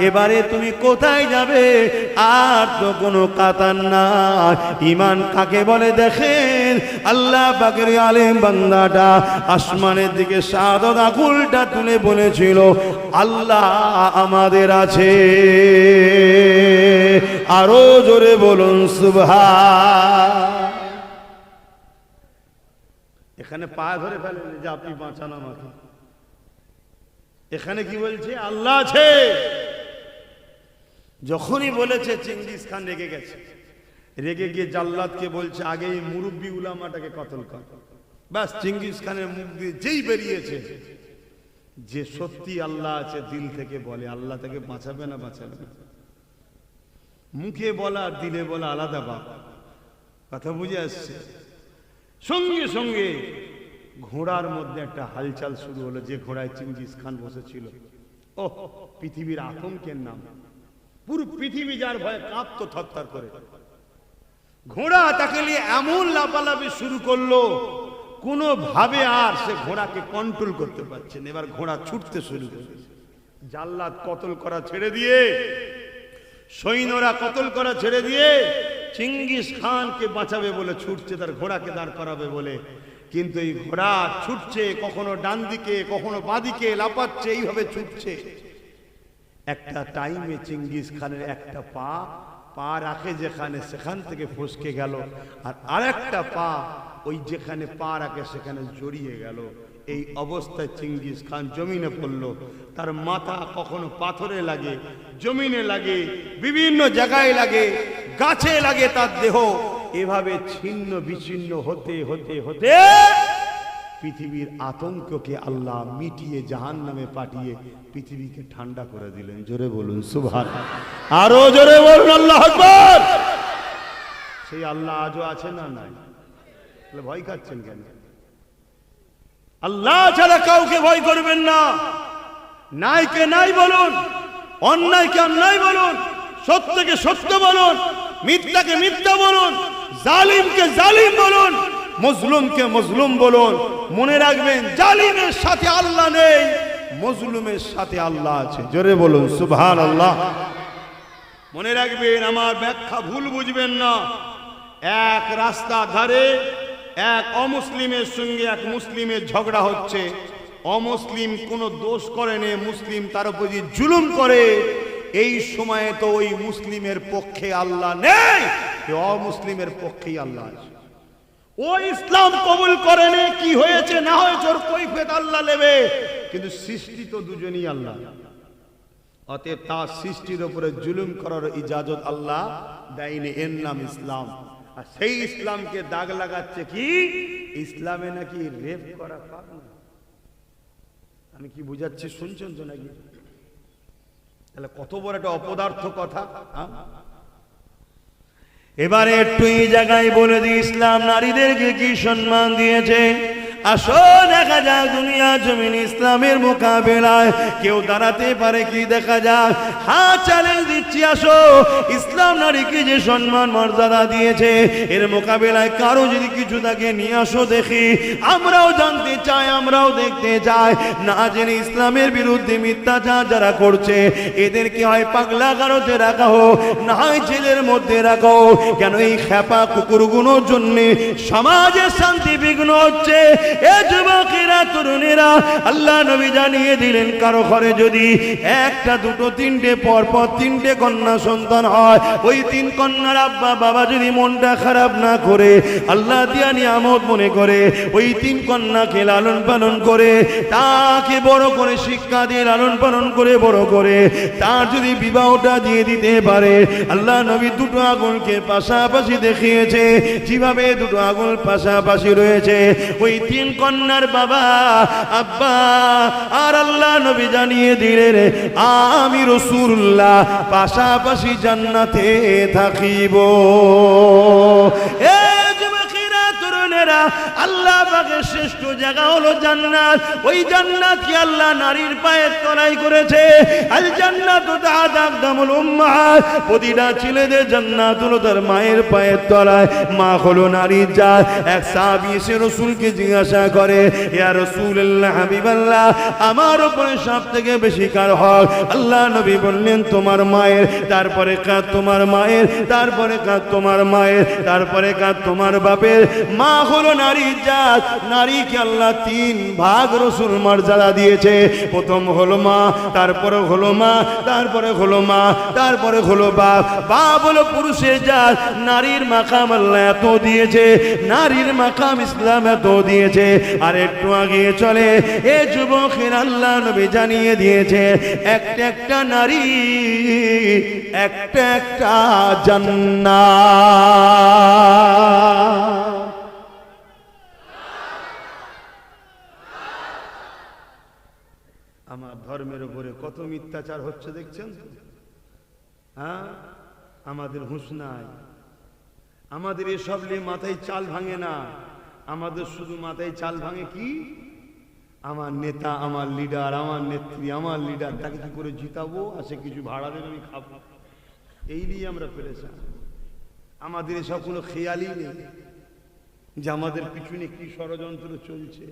এবারে তুমি কোথায় যাবে? আর তো কোনো কাতার না। ঈমান কাকে বলে দেখেন, আল্লাহ পাকের আলেম বান্দাটা আসমানের দিকে শাহাদাত আঙ্গুলটা তুলে বলেছিল, আল্লাহ আমাদের আছে। আরো জোরে বলুন সুবহান। এখানে পা ধরে ফেলেন যে আপনি বাঁচান আমাকে। এখানে কি বলছে? আল্লাহ আছে। যখনই বলেছে চিঙ্গিস খান রেগে গেছে। রেগে গিয়ে জাল্লাদকে বলছে, আগে এই মুরব্বী উলামাটাকে কতল কর। বাস চিঙ্গিস খানের মুখ দিয়ে যেই বেরিয়েছে, যে সত্যি আল্লাহ আছে দিল থেকে বলে, আল্লাহ তাকে বাঁচাবে না বাঁচাবে না। মুখে বলা আর দিলে বলা আলাদা বাপ। কথা বুঝে আসছে? সঙ্গে সঙ্গে ঘোড়ার মধ্যে একটা হালচাল শুরু হলো। যে ঘোড়ায় চিঙ্গিস খান বসেছিল, ও পৃথিবীর আতঙ্কের নাম, পুরো পৃথিবী যার ভয়ে কাঁপতো থরথর করে। ঘোড়া তাকে নিয়ে এমন লাফালাফি শুরু করলো, কোনোভাবে আর সে ঘোড়াকে কন্ট্রোল করতে পারছেন। এবার ঘোড়া ছুটতে শুরু করেছে। জাল্লাদ কতল করা ছেড়ে দিয়ে, সৈন্যরা কতল করা ছেড়ে দিয়ে চিঙ্গিস খানকে বাঁচাবে বলে ছুটছে, তার ঘোড়াকে দাঁড় করাবে বলে। কিন্তু এই ঘোড়া ছুটছে, কখনো ডান দিকে কখনো বাঁদিকে লাফাচ্ছে, এইভাবে ছুটছে। একটা টাইমে চিঙ্গিস খানের একটা পা রাখে যেখানে, সেখান থেকে ফসকে গেল, আর আরেকটা পা ওই যেখানে পা রাখে সেখানে জড়িয়ে গেল। এই অবস্থায় চিঙ্গিস খান জমিনে পড়ল। তার মাথা কখনো পাথরে লাগে, জমিনে লাগে, বিভিন্ন জায়গায় লাগে, গাছে লাগে তার দেহ। এভাবে ছিন্ন বিচ্ছিন্ন হতে হতে হতে পৃথিবীর আতঙ্ককে আল্লাহ মিটিয়ে জাহান্নামে পাঠিয়ে পৃথিবীকে ঠান্ডা করে দিলেন। জোরে বলুন সুবহানাল্লাহ। আরো জোরে বলুন আল্লাহু আকবার। সেই আল্লাহ আজও আছে না নাই? তাহলে ভয় খাচ্ছেন কেন? আল্লাহ ছাড়া কাউকে ভয় করবেন না। নাইকে নাই বলুন, অন্যায়কে অন্যায় বলুন, সত্যকে সত্য বলুন, মিথ্যাকে মিথ্যা বলুন, জালিমকে জালিম বলুন, মজলুমকে মজলুম বলুন। মনে রাখবেন, জালিমের সাথে আল্লাহ নেই, মজলুমের সাথে আল্লাহ আছে। জোরে বলুন সুবহানাল্লাহ। মনে রাখবেন, আমার ব্যাখ্যা ভুল বুঝবেন না। এক রাস্তা ধারে এক অমুসলিমের সঙ্গে এক মুসলিমের ঝগড়া হচ্ছে। অমুসলিম কোনো দোষ করেনি, মুসলিম তার উপর জুলুম করে। এই সময়ে তো ওই মুসলিমের পক্ষে আল্লাহ নেই, অমুসলিমের পক্ষেই আল্লাহ আছে। ও ইসলাম কবুল করেনি, কি হয়েছে না হয়েছে ওর কৈফিয়ত আল্লাহ নেবে, কিন্তু সৃষ্টি তো দুজনই আল্লাহ। অতএব তার সৃষ্টির উপরে জুলুম করার ইজাজত আল্লাহ দেয়নি। এর নাম ইসলাম। আর সেই ইসলামকে দাগ লাগাচ্ছে কি? ইসলামে নাকি রেপ করা পাপ না। আমি কি বুঝাচ্ছি শুনছেন তো নাকি? তাহলে কত বড় একটা অপদার্থ কথা। এবারে একটু এই জায়গায় বলে দিই, ইসলাম নারীদেরকে কি সম্মান দিয়েছে। আসো দেখা যাক দুনিয়া জমিন ইসলামের মোকাবেলায় কেউ দাঁড়াতে পারে কি দেখা যাক। হ্যাঁ, চ্যালেঞ্জ দিচ্ছি, আসো ইসলাম নারীকে যে সম্মান মর্যাদা দিয়েছে এর মোকাবেলায় কারো যদি কিছু থাকে নিয়ে আসো দেখি। আমরাও জানতে চাই, আমরাও দেখতে চাই। না জেনে ইসলামের বিরুদ্ধে মিথ্যাচার যারা করছে এদেরকে হয় পাগলা গারদে রাখা হোক, না হয় জেলের মধ্যে রাখা হোক। কেন এই খেপা কুকুরগুলোর জন্য সমাজের শান্তি বিঘ্ন হচ্ছে। এ যুবকেরা, তরুণেরা, আল্লাহ নবী জানিয়ে দিলেন কারো ঘরে যদি একটা, দুটো, তিনটে, পরপর তিনটে কন্যা সন্তান হয়, ওই তিন কন্যার আব্বা বাবা যদি মনটা খারাপ না করে, আল্লাহ দিয়া নিয়ামত মনে করে, ওই তিন কন্যাকে লালন পালন করে, তাকে বড় করে শিক্ষা দিয়ে লালন পালন করে বড় করে তার যদি বিবাহটা দিয়ে দিতে পারে, আল্লাহ নবী দুটো আগুনকে পাশাপাশি দেখিয়েছে। যেভাবে দুটো আগুন পাশাপাশি রয়েছে, ওই তিন কন্যার বাবা আব্বা আর আল্লাহ নবী জানিয়ে দিলেন আমি রাসূলুল্লাহ পাশাপাশি জান্নাতে থাকিব। আল্লাহ পাকের শ্রেষ্ঠ জায়গা হলো জান্নাত। ওই জান্নাত কি আল্লাহ নারীর পায়ের তলায় করেছে। আল জান্নাতু তাহতা আকদামুল উম্মাহাত, প্রতিটা ছেলেদের জান্নাত হলো তার মায়ের পায়ের তলায়। মা হলো নারীর জাত। এক সাহাবী এসে রাসূলকে জিজ্ঞাসা করে, ইয়া রাসূলুল্লাহ, হাবিবাল্লাহ, আমার উপরে সবথেকে বেশি কার হক? আল্লাহ নবী বললেন তোমার মায়ের, তারপরে কার তোমার মায়ের, তারপরে কার তোমার মায়ের, তারপরে কার তোমার বাপের। মা হলো নারীর জাত। নারীকে আল্লাহ তিন ভাগ রাসূল মর্যাদা দিয়েছে। প্রথম হলো মা, তারপরে হলো মা, তারপরে হলো মা, তারপরে হলো বাপ। বাপ হলো পুরুষের জাত। নারীর মাকাম আল্লাহ এত দিয়েছে, নারীর মাকাম ইসলাম এত দিয়েছে। আর একটু আগে চলে এ যুবকের আল্লাহ নবী জানিয়ে দিয়েছে একটা একটা নারী একটা একটা জান্নাত। আমার ধর্মের উপরে কত মিথ্যাচার হচ্ছে দেখছেন তো? হ্যাঁ, আমাদের হুঁশ নাই। আমাদের এসব নিয়ে মাথায় চাল ভাঙে না। আমাদের শুধু মাথায় চাল ভাঙে কি, আমার নেতা, আমার লিডার, আমার নেত্রী, আমার লিডার, তাকে কি করে জিতাবো, আসে কিছু ভাড়া দেবে আমি খাবো, এই নিয়ে আমরা পেরেছি। আমাদের এসব কোনো খেয়ালই নেই যে আমাদের পিছনে কি ষড়যন্ত্র চলছে।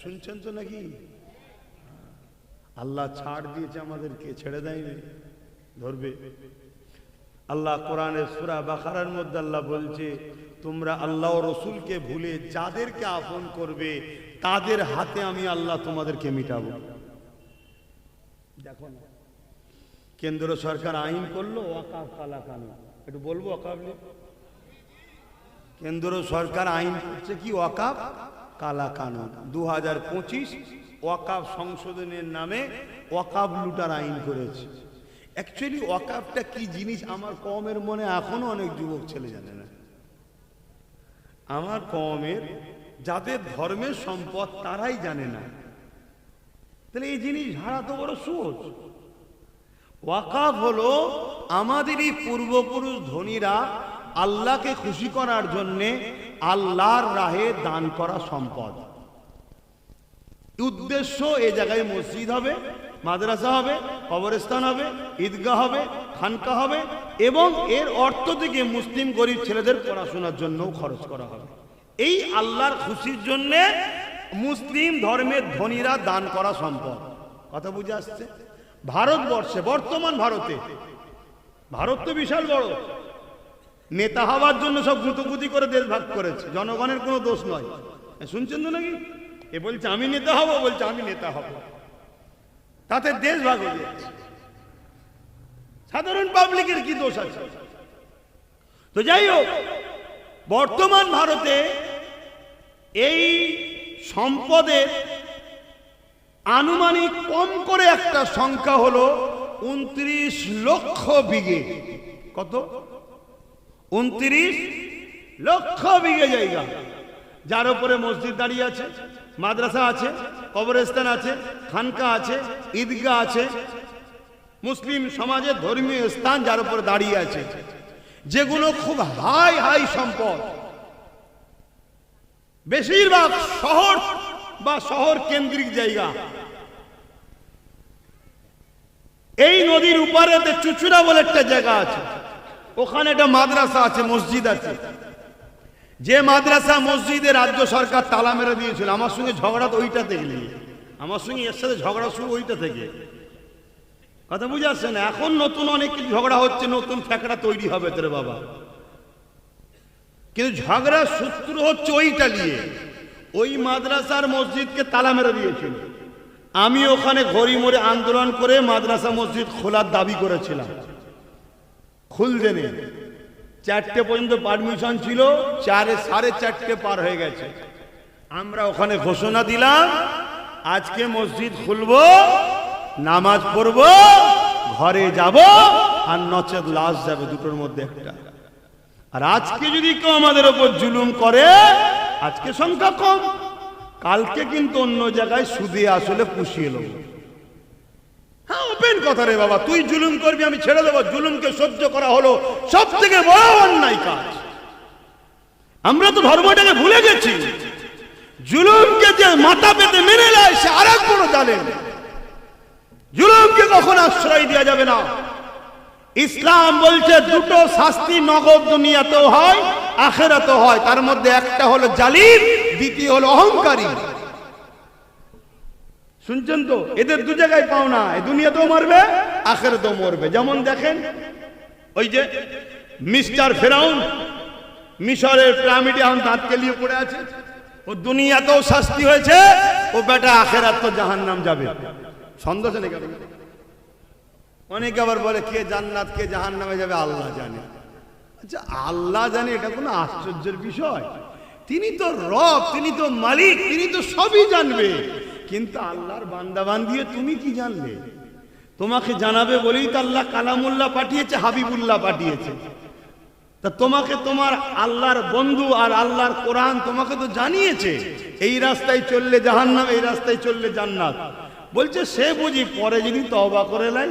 শুনছেন তো নাকি? আল্লাহ ছাড় দিয়েছে আমাদেরকে, ছেড়ে দেয়নি, ধরবে। আল্লাহ কোরআনের সূরা বাকারার মধ্যে আল্লাহ বলছে তোমরা আল্লাহ ও রসুলকে ভুলে যাদেরকে আপন করবে তাদের হাতে আমি আল্লাহ তোমাদেরকে মিটাবো। দেখো না, কেন্দ্র সরকার আইন করলো ওয়াকাফ কালা কানুন, একটু বলবো ওয়াকাফ নিয়ে। কেন্দ্র সরকার আইন করছে কি, ওয়াকাফ কালা কানুন। 2025 ওয়াকাফ সংশোধনের নামে ওয়াকাফ লুটার আইন করেছে। অ্যাকচুয়ালি ওয়াকাফটা কি জিনিস আমার কওমের মনে এখনো অনেক যুবক ছেলে জানে না। আমার কওমের যাদের ধর্মের সম্পদ তারাই জানে না। তাহলে এই জিনিস হারা তো বড় সোজ। ওয়াকাফ হলো আমাদেরই পূর্বপুরুষ ধনীরা আল্লাহকে খুশি করার জন্যে আল্লাহর রাহে দান করা সম্পদ। উদ্দেশ্য এই জায়গায় মসজিদ হবে, মাদ্রাসা হবে, কবরস্থান হবে, ঈদগাহ হবে, খানকা হবে, এবং এর অর্থ থেকে মুসলিম গরিব ছেলেদের পড়াশোনার জন্য খরচ করা হবে। এই আল্লাহর খুশির জন্য মুসলিম ধর্মের ধনীরা দান করা সম্পদ। কথা বুঝে আসছে? ভারতবর্ষে বর্তমান ভারতে, ভারত তো বিশাল বড়, নেতা হওয়ার জন্য সব গুঁতোগুতি করে দেশ ভাগ করেছে, জনগণের কোনো দোষ নয়। শুনছেন তো নাকি? এ বলছে আমি নেতা হব, বলছে আমি নেতা হব, তাতে দেশ ভাগ হয়ে যাচ্ছে। সাধারণ পাবলিকের কি দোষ আছে? তো যাই হোক, বর্তমান ভারতে এই সম্পদের আনুমানিক কম করে একটা সংখ্যা হলো 29 লক্ষ বিঘে। কত? 29 লক্ষ বিঘে জায়গা, যার উপরে মসজিদ দাঁড়িয়ে আছে, মাদ্রাসা আছে, কবরস্থান আছে, খানকা আছে, ঈদগাহ আছে, মুসলিম সমাজের ধর্মীয় স্থান যার উপরে দাঁড়িয়ে আছে, যেগুলো খুব হাই হাই সম্পদ। বেশিরভাগ শহর বা শহর কেন্দ্রিক জায়গা। এই নদীর উপারেতে চুচুড়া বলে একটা জায়গা আছে, ওখানে একটা মাদ্রাসা আছে, মসজিদ আছে। যে মাদ্রাসা মসজিদে রাজ্য সরকার তালা মেরে দিয়েছিল। আমার সঙ্গে ঝগড়া তো ওইটা থেকে, আমার সঙ্গে এর সাথে ঝগড়া শুরু ওইটা থেকে। কথা বুঝে আসছে না? এখন নতুন অনেক কিছু ঝগড়া হচ্ছে, নতুন ফ্যাকড়া তৈরি হবে তোর বাবা, কিন্তু ঝগড়ার সূত্র হচ্ছে ওইটা নিয়ে। ওই মাদ্রাসার মসজিদকে তালা মেরে দিয়েছিল। আমি ওখানে ঘড়ি মরে আন্দোলন করে মাদ্রাসা মসজিদ খোলার দাবি করেছিলাম, খুলতে নেই। 4টে পর্যন্ত পারমিশন ছিল, 4:30 পার হয়ে গেছে। আমরা ওখানে ঘোষণা দিলাম আজকে মসজিদ খুলবো, নামাজ পড়বো, ঘরে যাব, আর নচেত লাশ যাবে, দুটোর মধ্যে একটা। আর আজকে যদি কেউ আমাদের ওপর জুলুম করে, আজকে সংখ্যা কম, কালকে কিন্তু অন্য জায়গায় সুদে আসলে পুষিয়ে নেব। হ্যাঁ, ওপেন কথা রে বাবা, তুই জুলুম করবি আমি ছেড়ে দেবো। জুলুমকে সহ্য করা হলো সব থেকে বড় অন্যায় কাজ। আমরা তো ধর্মটাকে ভুলে গেছি। জুলুমকে যে মাথা পেতে মেনে নেয় সে আর এক বড় জালেম। জুলুমকে কখনো আশ্রয় দেওয়া যাবে না। ইসলাম বলছে দুটো শাস্তি নগদ দুনিয়াতেও হয়, আখিরাতেও হয়। তার মধ্যে একটা হলো জালিম, দ্বিতীয় হলো অহংকারী। শুনছেন তো? এদের দু জায়গায় পাও না, এই দুনিয়াতেও মরবে, আখিরাতেও মরবে। যেমন দেখেন ওই যে মিস্টার ফেরাউন, মিশরের পিরামিডে এখন দাঁত কেলিয়ে পড়ে আছে। ও দুনিয়াতেও শাস্তি হয়েছে, ও বেটা আখিরাত তো জাহান্নাম যাবে। সন্দেহ নেই। অনেকে আবার বলে কে জান্নাত কে জাহান্নামে যাবে আল্লাহ জানে। আচ্ছা, আল্লাহ জানে, এটা কোনো আশ্চর্যের বিষয়? তিনি তো রব, তিনি তো মালিক, তিনি তো সবই জানবে। কিন্তু আল্লাহর বান্দাবান্দি তুমি কি জানলে? তোমাকে জানাবে বলেই তো আল্লাহ কালামুল্লাহ পাঠিয়েছে, হাবিবুল্লাহ পাঠিয়েছে। তা তোমাকে তোমার আল্লাহর বন্ধু আর আল্লাহর কোরআন তোমাকে তো জানিয়েছে এই রাস্তায় চললে জাহান্নাম, এই রাস্তায় চললে জান্নাত। বলছে সে বুঝি পরে যদি তওবা করে লাই।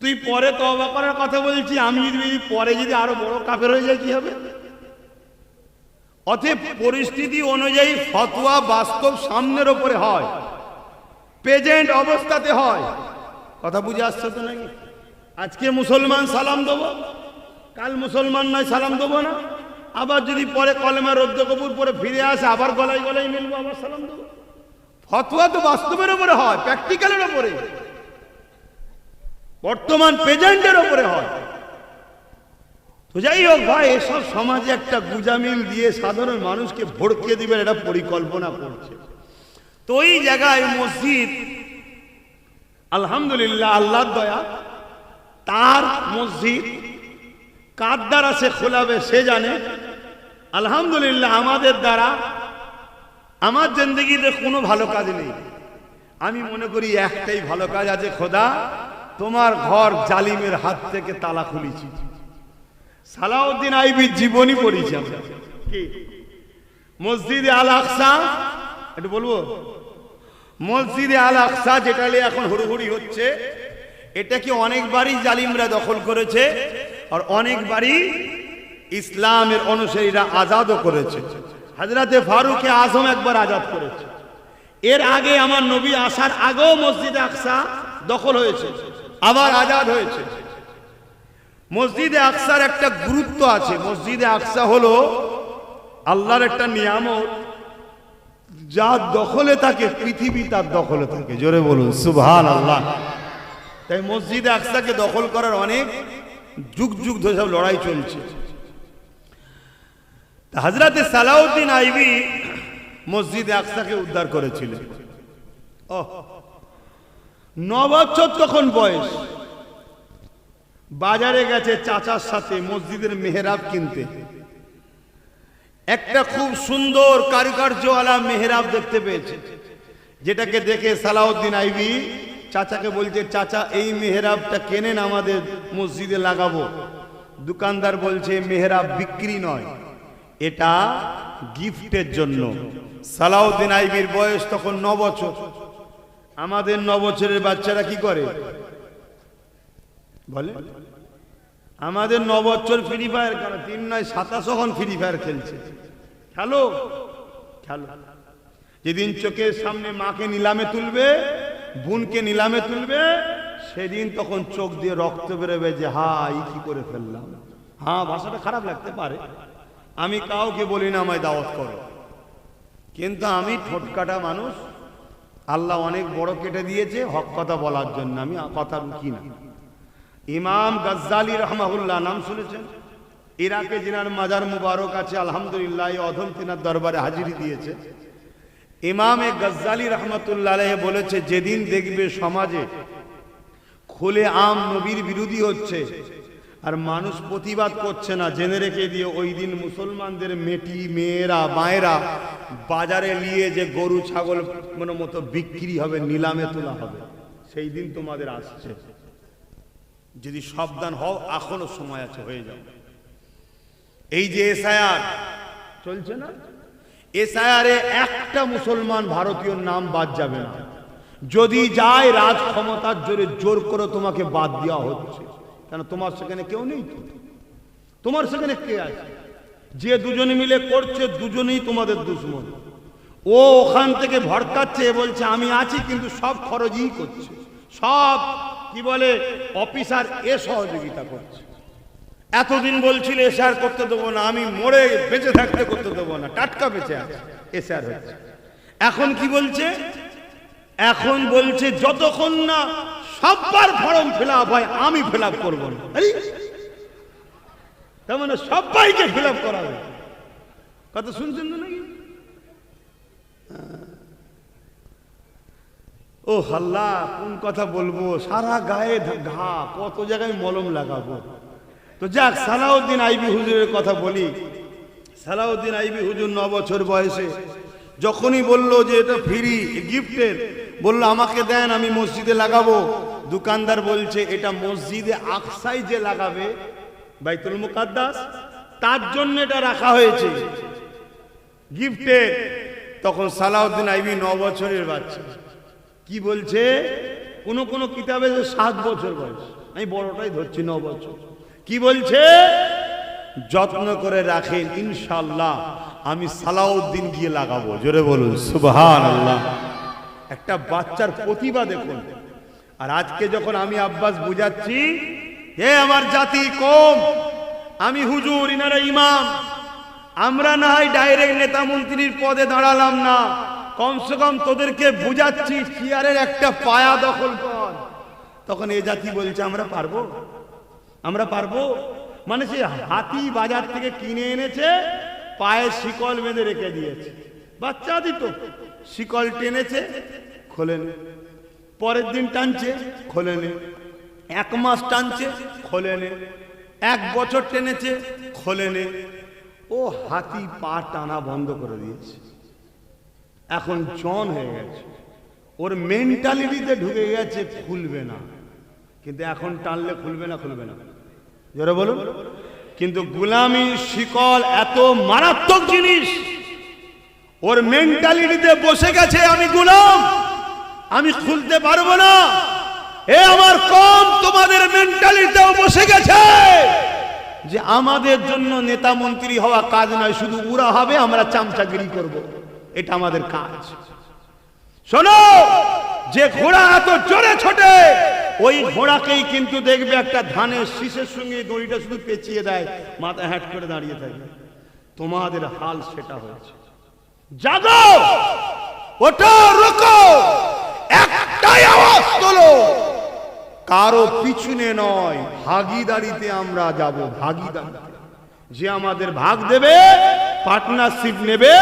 তুই পরে তওবা করার কথা বলছি, আমি যদি পরে যদি আরো বড় কাফের হয়ে যায় কি হবে? অতএব পরিস্থিতি অনুযায়ী ফতোয়া বাস্তব সামনের ওপরে হয়, প্রেজেন্ট অবস্থাতে হয়। কথা বুঝে আসছে তো নাকি? আজকে মুসলমান সালাম দেবো, কাল মুসলমান নয় সালাম দেবো না। আবার যদি পরে কলেমা রদ্দ কবুল পরে ফিরে আসে, আবার গলায় গলায় মিলবো, আবার সালাম দেবো। ফতোয়া তো বাস্তবের উপরে হয়, প্র্যাকটিক্যালের উপরে, বর্তমান প্রেজেন্টের উপরে হয়। তো যাই হোক ভাই, এসব সমাজে একটা গুজামিল দিয়ে সাধারণ মানুষকে ভড়কে দিবেন, এটা পরিকল্পনা করছে। তো ওই জায়গায় মসজিদ, আলহামদুলিল্লাহ, আল্লাহর দয়া, তার মসজিদ কার দ্বারা সে খোলাবে সে জানে। আলহামদুলিল্লাহ, আমাদের দ্বারা আমার জিন্দেগিতে কোনো ভালো কাজ নেই। আমি মনে করি একটাই ভালো কাজ আছে, খোদা তোমার ঘর জালিমের হাত থেকে তালা খুলেছি। সালাউদ্দিন আইবির জীবনী পড়েছি আমরা। কি মসজিদে আল আকসা, একটু বলবো, মসজিদে আল আকসা যেটা নিয়ে এখন হুড়োহুড়ি হচ্ছে, এটা কি অনেকবারই জালিমরা দখল করেছে, আর অনেকবারই ইসলামের অনুসারীরা আজাদও করেছে। হযরতে ফারুক আজম একবার আজাদ করেছে। এর আগে আমার নবী আসার আগেও মসজিদে আকসা দখল হয়েছে, আবার আজাদ হয়েছে। মসজিদে আকসার একটা গুরুত্ব আছে। মসজিদে আকসা হলো আল্লাহর একটা নিয়ামত, যার দখলে থাকে পৃথিবী তার দখলে থাকে। জোরে বলুন সুবহানাল্লাহ। তাই মসজিদে আকসাকে দখল করার অনেক যুগ যুগ ধরে সব লড়াই চলছে। হযরতে সালাউদ্দিন আইবি মসজিদে আকসাকে উদ্ধার করেছিলেন। 9 বছর তখন বয়স। বাজারে গেছে চাচার সাথে মসজিদের মেহরাব কিনতে। একটা খুব সুন্দর কারুকার্যওয়ালা মেহরাব দেখতে পেয়েছে, যেটাকে দেখে সালাউদ্দিন আইবি চাচাকে বলছে, চাচা এই মেহরাবটা কেনেন, আমাদের মসজিদে লাগাবো। দোকানদার বলছে মেহরাব বিক্রি নয়, এটা গিফটের জন্য। সালাউদ্দিন আইবির বয়স তখন 9 বছর। আমাদের 9 বছরের বাচ্চারা কি করে বলে? আমাদের 9 বছর ফ্রি ফায়ার করে, 3 নয় 27 ফ্রি ফায়ার খেলছে। খেলো খেলো। যেদিন চোখের সামনে মাকে নিলামে তুলবে, বোনকে নিলামে তুলবে, সেদিন তখন চোখ দিয়ে রক্ত বেরোবে যে হাই কি করে ফেললাম। হ্যাঁ, ভাষাটা খারাপ লাগতে পারে, আমি কাউকে বলি না আমায় দাওয়াত করো, কিন্তু আমি ঠোঁটকাটা মানুষ, আল্লাহ অনেক বড় কেটে দিয়েছে হক কথা বলার জন্য, আমি কথা রুকি না। ইমাম গাজ্জালি রহমাহুল্লাহ নাম শুনেছেন? ইরাকে জিনার মাজার মুবারক আছে, আলহামদুলিল্লাহ অধম তিনার দরবারে হাজিরি দিয়েছে। ইমামে গাজ্জালি রহমতুল্লাহ আলাইহি বলেছে, যেদিন দেখবে সমাজে খুলে আম নবীর বিরোধী হচ্ছে আর মানুষ প্রতিবাদ করছে না, জেনে রেখে দিয়ে ওই দিন মুসলমানদের মেটি মেয়েরা মায়েরা বাজারে নিয়ে যে গরু ছাগল মতো বিক্রি হবে, নিলামে তোলা হবে, সেই দিন তোমাদের আসছে। যদি সাবধান হও, এখনো সময় আছে, হয়ে যাও। এই যে এসআইআর চলছে না, এসআইআরে একটা মুসলমান ভারতীয় নাম বাদ যাবে না। যদি যায়, রাজ ক্ষমতার জোরে জোর করে তোমাকে বাদ দেওয়া হচ্ছে, কেন তোমার সেখানে কেউ নেই তো, তোমার সেখানে কে আছে? যে দুজনে মিলে করছে, দুজনেই তোমাদের দুশ্মন। ও ওখান থেকে ভড়কাচ্ছে, বলছে আমি আছি, কিন্তু সব খরচই করছে, সব কি বলে অফিসার এ সহযোগিতা করছে। এতদিন বলছিল এসআর করতে দেবো না, আমি মরে বেঁচে থাকতে করতে দেবো না, টাটকা বেঁচে আছে, এসআর হচ্ছে। এখন কি বলছে? এখন বলছে যতক্ষণ না সবার ফর্ম ফিল আপ হয় আমি ফিল আপ করবো না। তার মানে সবাইকে ফিল আপ করাবে। কথা শুনছেন তো নাকি? ও আল্লাহ, কোন কথা বলবো, সারা গায়ে ঘা, কত জায়গায় মলম লাগাবো। তো যাক, সালাউদ্দিন আইবি হুজুরের কথা বলি। সালাউদ্দিন আইবি হুজুর 9 বছর বয়সে যখনই বললো যে এটা ফ্রি গিফটের, বললো আমাকে দেন, আমি মসজিদে লাগাবো। দোকানদার বলছে এটা মসজিদে আকসাই যে লাগাবে, বাইতুল মুকাদ্দাস, তার জন্য এটা রাখা হয়েছে গিফটের। তখন সালাউদ্দিন আইবি 9 বছরের বাচ্চা, কি বলছে, কোন কিতাবে 7 বছর বয়স, আমি বড়টাই ধরছি 9 বছর। কি বলছে? যত্ন করে রাখেন, ইনশাআল্লাহ আমি সালাউদ্দিন গিয়ে লাগাবো। জোরে বলুন সুবহানাল্লাহ। একটা বাচ্চার প্রতিভা দেখুন। আর আজকে যখন আমি আব্বাস বুঝাচ্ছি, হে আমার জাতি কম, আমি হুজুর, ইনারা ইমাম, আমরা না হয় ডাইরেক্ট নেতা মন্ত্রীর পদে দাঁড়ালাম না, কমসে কম তোদেরকে বুঝাচ্ছি চেয়ারের একটা পায়া দখল কর। তখন এ জাতি বলছে আমরা পারবো, আমরা পারবো। মানে সে হাতি বাজার থেকে কিনে এনেছে, পায়ে শিকল বেঁধে রেখে দিয়েছে, বাচ্চা দিত, শিকল টেনেছে, খোলেন, পরের দিন টানছে, খোলেন, 1 মাস টানছে, খোলেন, 1 বছর টেনেছে, খোলেন। ও হাতি পা টানা বন্ধ করে দিয়েছে, এখন জন হয়ে গেছে, ওর মেন্টালিটিতে ঢুকে গেছে খুলবে না। কিন্তু এখন টানলে খুলবে না, খুলবে না, যারা বলুন। কিন্তু গোলামি শিকল এত মারাত্মক জিনিস, ওর মেন্টালিটিতে বসে গেছে আমি গোলাম, আমি খুলতে পারবো না। এ আমার কম, তোমাদের মেন্টালিটিতেও বসে গেছে যে আমাদের জন্য নেতা মন্ত্রী হওয়া কাজ নয়, শুধু উড়া হবে, আমরা চামচাগিরি করব, এটা আমাদের কাজ। শোনো, যে ঘোড়া এত জোরে ছোটে, ওই ঘোড়াকেই কিন্তু দেখবে একটা ধানের শীষের সঙ্গে দড়িটা শুধু পেঁচিয়ে দেয়, মাথা হ্যাট করে দাঁড়িয়ে থাকে। তোমাদের হাল সেটা হয়েছে। জাগো, ওঠো, রোকো, একটাই আওয়াজ তোলো, কারো পিছনে নয়, ভাগীদারিতে আমরা যাব, ভাগীদারিতে। যে আমাদের ভাগ দেবে, পার্টনারশিপ নেবে,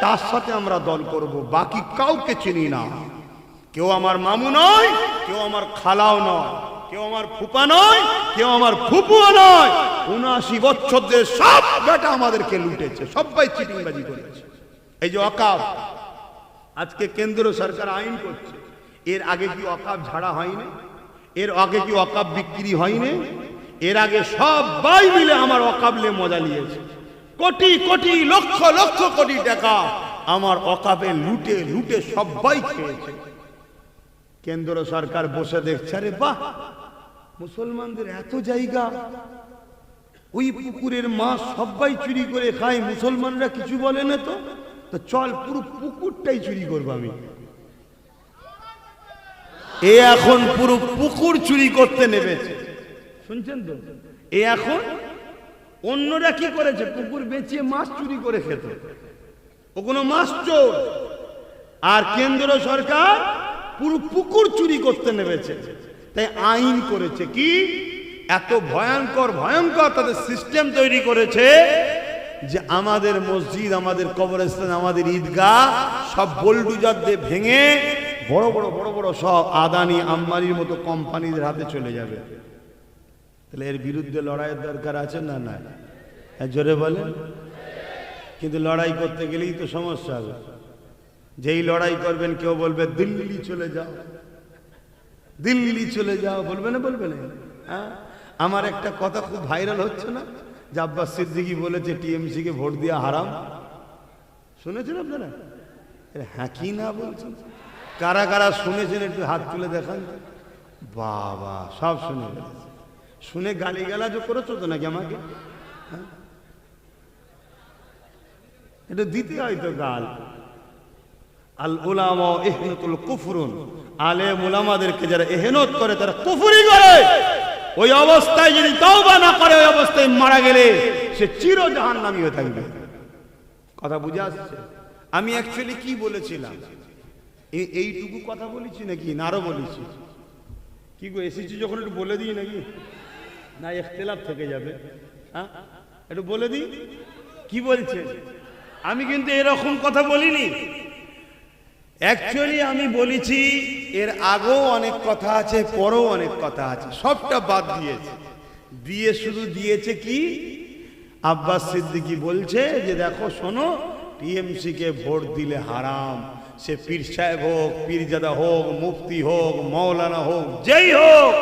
তার সাথে আমরা দল করব, বাকি কাউকে চিনি না। কেউ আমার মামু নয়, কেউ আমার খালাও নয়, কেউ আমার ফুপা নয়, কেউ আমার ফুপুও নয়। ৭৯ বছরদের সব বেটা আমাদেরকে লুটেছে, সবাই চিটিংবাজি করেছে। এই যে ওয়াকফ, আজকে কেন্দ্র সরকার আইন করছে, এর আগে কি ওয়াকফ ঝাড়া হয়নি? এর আগে কি ওয়াকফ বিক্রি হয়নি? এর আগে সবাই মিলে আমার ওয়াকফে মজা নিয়েছে, কোটি কোটি লক্ষ লক্ষ কোটি টাকা আমার ওয়াকফে লুটে লুটে সবাই খেয়েছে। কেন্দ্র সরকার বসে দেখছে, আরে বাহ, মুসলমানদের এত জায়গা, ওই পুকুরের মাছ সবাই চুরি করে খায়, মুসলমানরা কিছু বলে না তো, তো চল পুরো পুকুরটাই চুরি করবো আমি। এ এখন পুরো পুকুর চুরি করতে নেমেছে, শুনছেন তো? এ এখন অন্যরা কি করেছে, পুকুর বেচিয়ে মাছ চুরি করে খেত, ও কোনো মাছ চোর। আর কেন্দ্র সরকার পুরো পুকুর চুরি করতে নেমেছে, তাই আইন করেছে কি, এত ভয়ঙ্কর ভয়ঙ্কর তাদের সিস্টেম তৈরি করেছে যে আমাদের মসজিদ, আমাদের কবরস্থান, আমাদের ঈদগাহ সব বোলডুজার দিয়ে ভেঙে বড় বড় বড় বড় সব আদানি আম্বানির মতো কোম্পানিদের হাতে চলে যাবে। তাহলে এর বিরুদ্ধে লড়াইয়ের দরকার আছে না? না, জোরে বলেন। কিন্তু লড়াই করতে গেলেই তো সমস্যা হবে। যেই লড়াই করবেন কেউ বলবে দিল্লি চলে যাও, দিল্লি চলে যাও, বলবে না? বলবে না? হ্যাঁ, আমার একটা কথা খুব ভাইরাল হচ্ছে না, যে আব্বাস সিদ্দিকী বলেছে টিএমসি কে ভোট দেওয়া হারাম। শুনেছেন আপনারা? হ্যাঁ কি না বলছেন? কারা কারা শুনেছেন একটু হাত তুলে দেখান। বাবা, সব শুনে গেছে। শুনে গালিগালাজও করেছো তো নাকি আমাকে? হ্যাঁ, এটা দিতে হয়তো গাল। আল উলামা ইহনাতুল কুফরুন, আলেম উলামাদেরকে যারা ইহনত করে তারা কুফরি করে। ওই অবস্থায় যদি তওবা না করে, ওই অবস্থায় মারা গেলে সে চির জাহান্নামী হয়ে থাকবে। কথা বুঝে আসছে? আমি অ্যাকচুয়ালি কি বলেছিলাম, এইটুকু কথা বলেছি নাকি না আরো বলেছি? কি গো, এসেছি যখন একটু বলে দিই নাকি? না ইখতিলাফ থেকে যাবে? হ্যাঁ, একটু বলে দিই কি বলছে। আমি কিন্তু এরকম কথা বলিনি। অ্যাকচুয়ালি আমি বলেছি এর আগেও অনেক কথা আছে, পরেও অনেক কথা আছে, সবটা বাদ দিয়েছে। দিয়ে শুধু দিয়েছে কি, আব্বাস সিদ্দিকী বলছে যে দেখো শোনো, টিএমসি কে ভোট দিলে হারাম, সে পীর সাহেব হোক, পীরজাদা হোক, মুফতি হোক, মৌলানা হোক, যেই হোক,